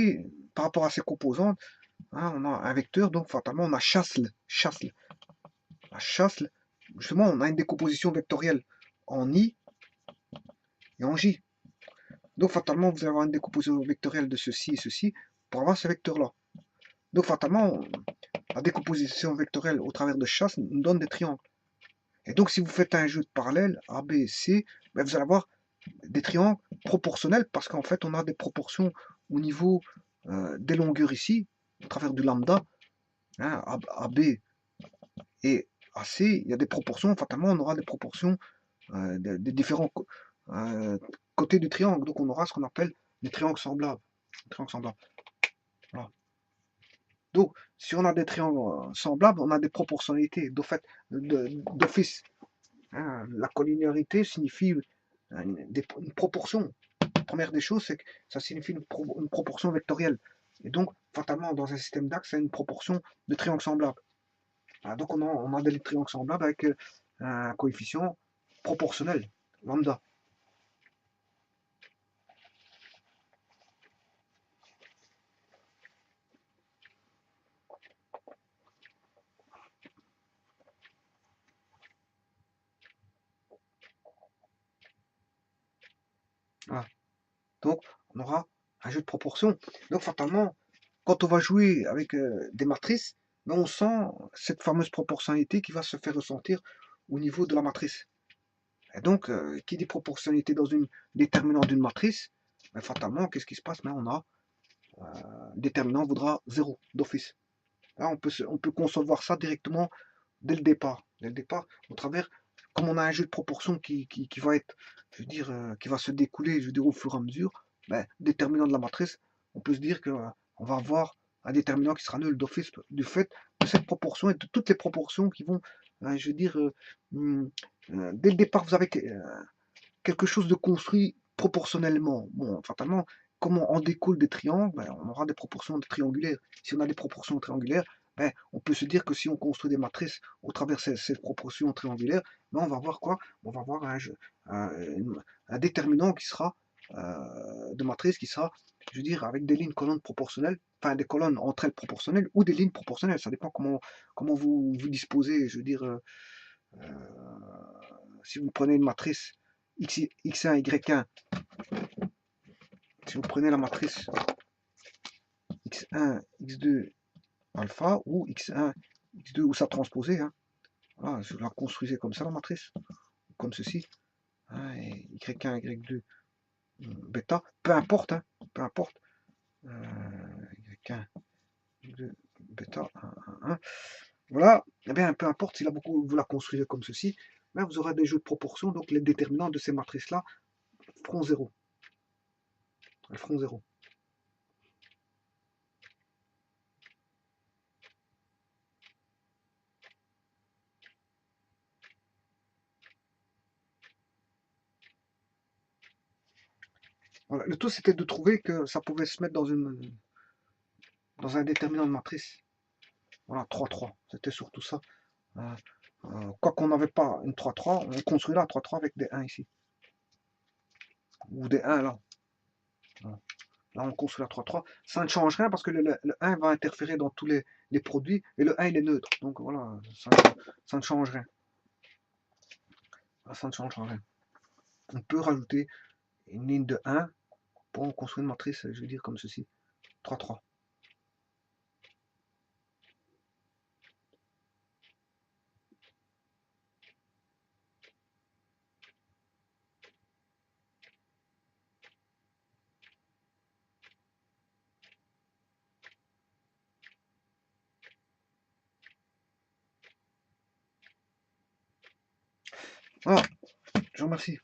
Speaker 1: par rapport à ses composantes, hein, on a un vecteur, donc fatalement on a chassle. La chassle, justement, on a une décomposition vectorielle en I et en J. Donc fatalement, vous allez avoir une décomposition vectorielle de ceci et ceci pour avoir ce vecteur-là. Donc fatalement, la décomposition vectorielle au travers de chasse nous donne des triangles. Et donc si vous faites un jeu de parallèles A, B, C, ben, vous allez avoir des triangles proportionnels parce qu'en fait on a des proportions au niveau des longueurs ici, au travers du lambda, hein, AB et AC, il y a des proportions, fatalement on aura des proportions des différents côtés du triangle, donc on aura ce qu'on appelle des triangles semblables. Voilà. Donc si on a des triangles semblables, on a des proportionnalités d'office. Hein, la collinéarité signifie une proportion. La première des choses, c'est que ça signifie une proportion vectorielle. Et donc, fatalement, dans un système d'axes, c'est une proportion de triangles semblables. Voilà, donc, on a des triangles semblables avec un coefficient proportionnel, lambda. Voilà. Donc, on aura un jeu de proportion. Donc, fatalement, quand on va jouer avec des matrices, ben, on sent cette fameuse proportionnalité qui va se faire ressentir au niveau de la matrice. Et donc, qui dit proportionnalité dans une déterminante d'une matrice, ben, fatalement, qu'est-ce qui se passe? Ben, on a déterminant vaudra 0 d'office. Là, on peut concevoir ça directement dès le départ. Dès le départ, au travers, comme on a un jeu de proportion qui va être, je veux dire, qui va se découler, je veux dire, au fur et à mesure, ben, déterminant de la matrice, on peut se dire que on va avoir un déterminant qui sera nul d'office du fait de cette proportion et de toutes les proportions qui vont, je veux dire, dès le départ, vous avez quelque chose de construit proportionnellement. Bon, fatalement, comment en découle des triangles? Ben, on aura des proportions triangulaires. Si on a des proportions triangulaires, ben, on peut se dire que si on construit des matrices au travers de ces proportions triangulaires, ben, on va voir quoi? On va voir un déterminant qui sera de matrice qui sera, je veux dire, avec des lignes colonnes proportionnelles, enfin des colonnes entre elles proportionnelles ou des lignes proportionnelles. Ça dépend comment vous disposez, je veux dire, si vous prenez une matrice x1, y1, si vous prenez la matrice x1, x2, alpha, ou x1, x2, ou sa transposée, hein, voilà, je la construisais comme ça, la matrice, comme ceci, hein, et y1, y2, bêta, peu importe, hein, peu importe, y1, y2, bêta, 1, 1, voilà, et bien, peu importe si vous la construisez comme ceci, ben, vous aurez des jeux de proportions, donc les déterminants de ces matrices-là feront 0. Elles feront 0. Voilà. Le tout, c'était de trouver que ça pouvait se mettre dans un déterminant de matrice. Voilà, 3-3. C'était surtout ça. Euh, quoi qu'on n'avait pas une 3-3, on construit là 3-3 avec des 1 ici. Ou des 1 là. Voilà. Là, on construit la 3-3. Ça ne change rien parce que le 1 va interférer dans tous les produits et le 1 il est neutre. Donc voilà, ça ne change rien. Ça ne change rien. On peut rajouter une ligne de 1 pour construire une matrice, je veux dire comme ceci. 3-3. Voilà, je vous remercie.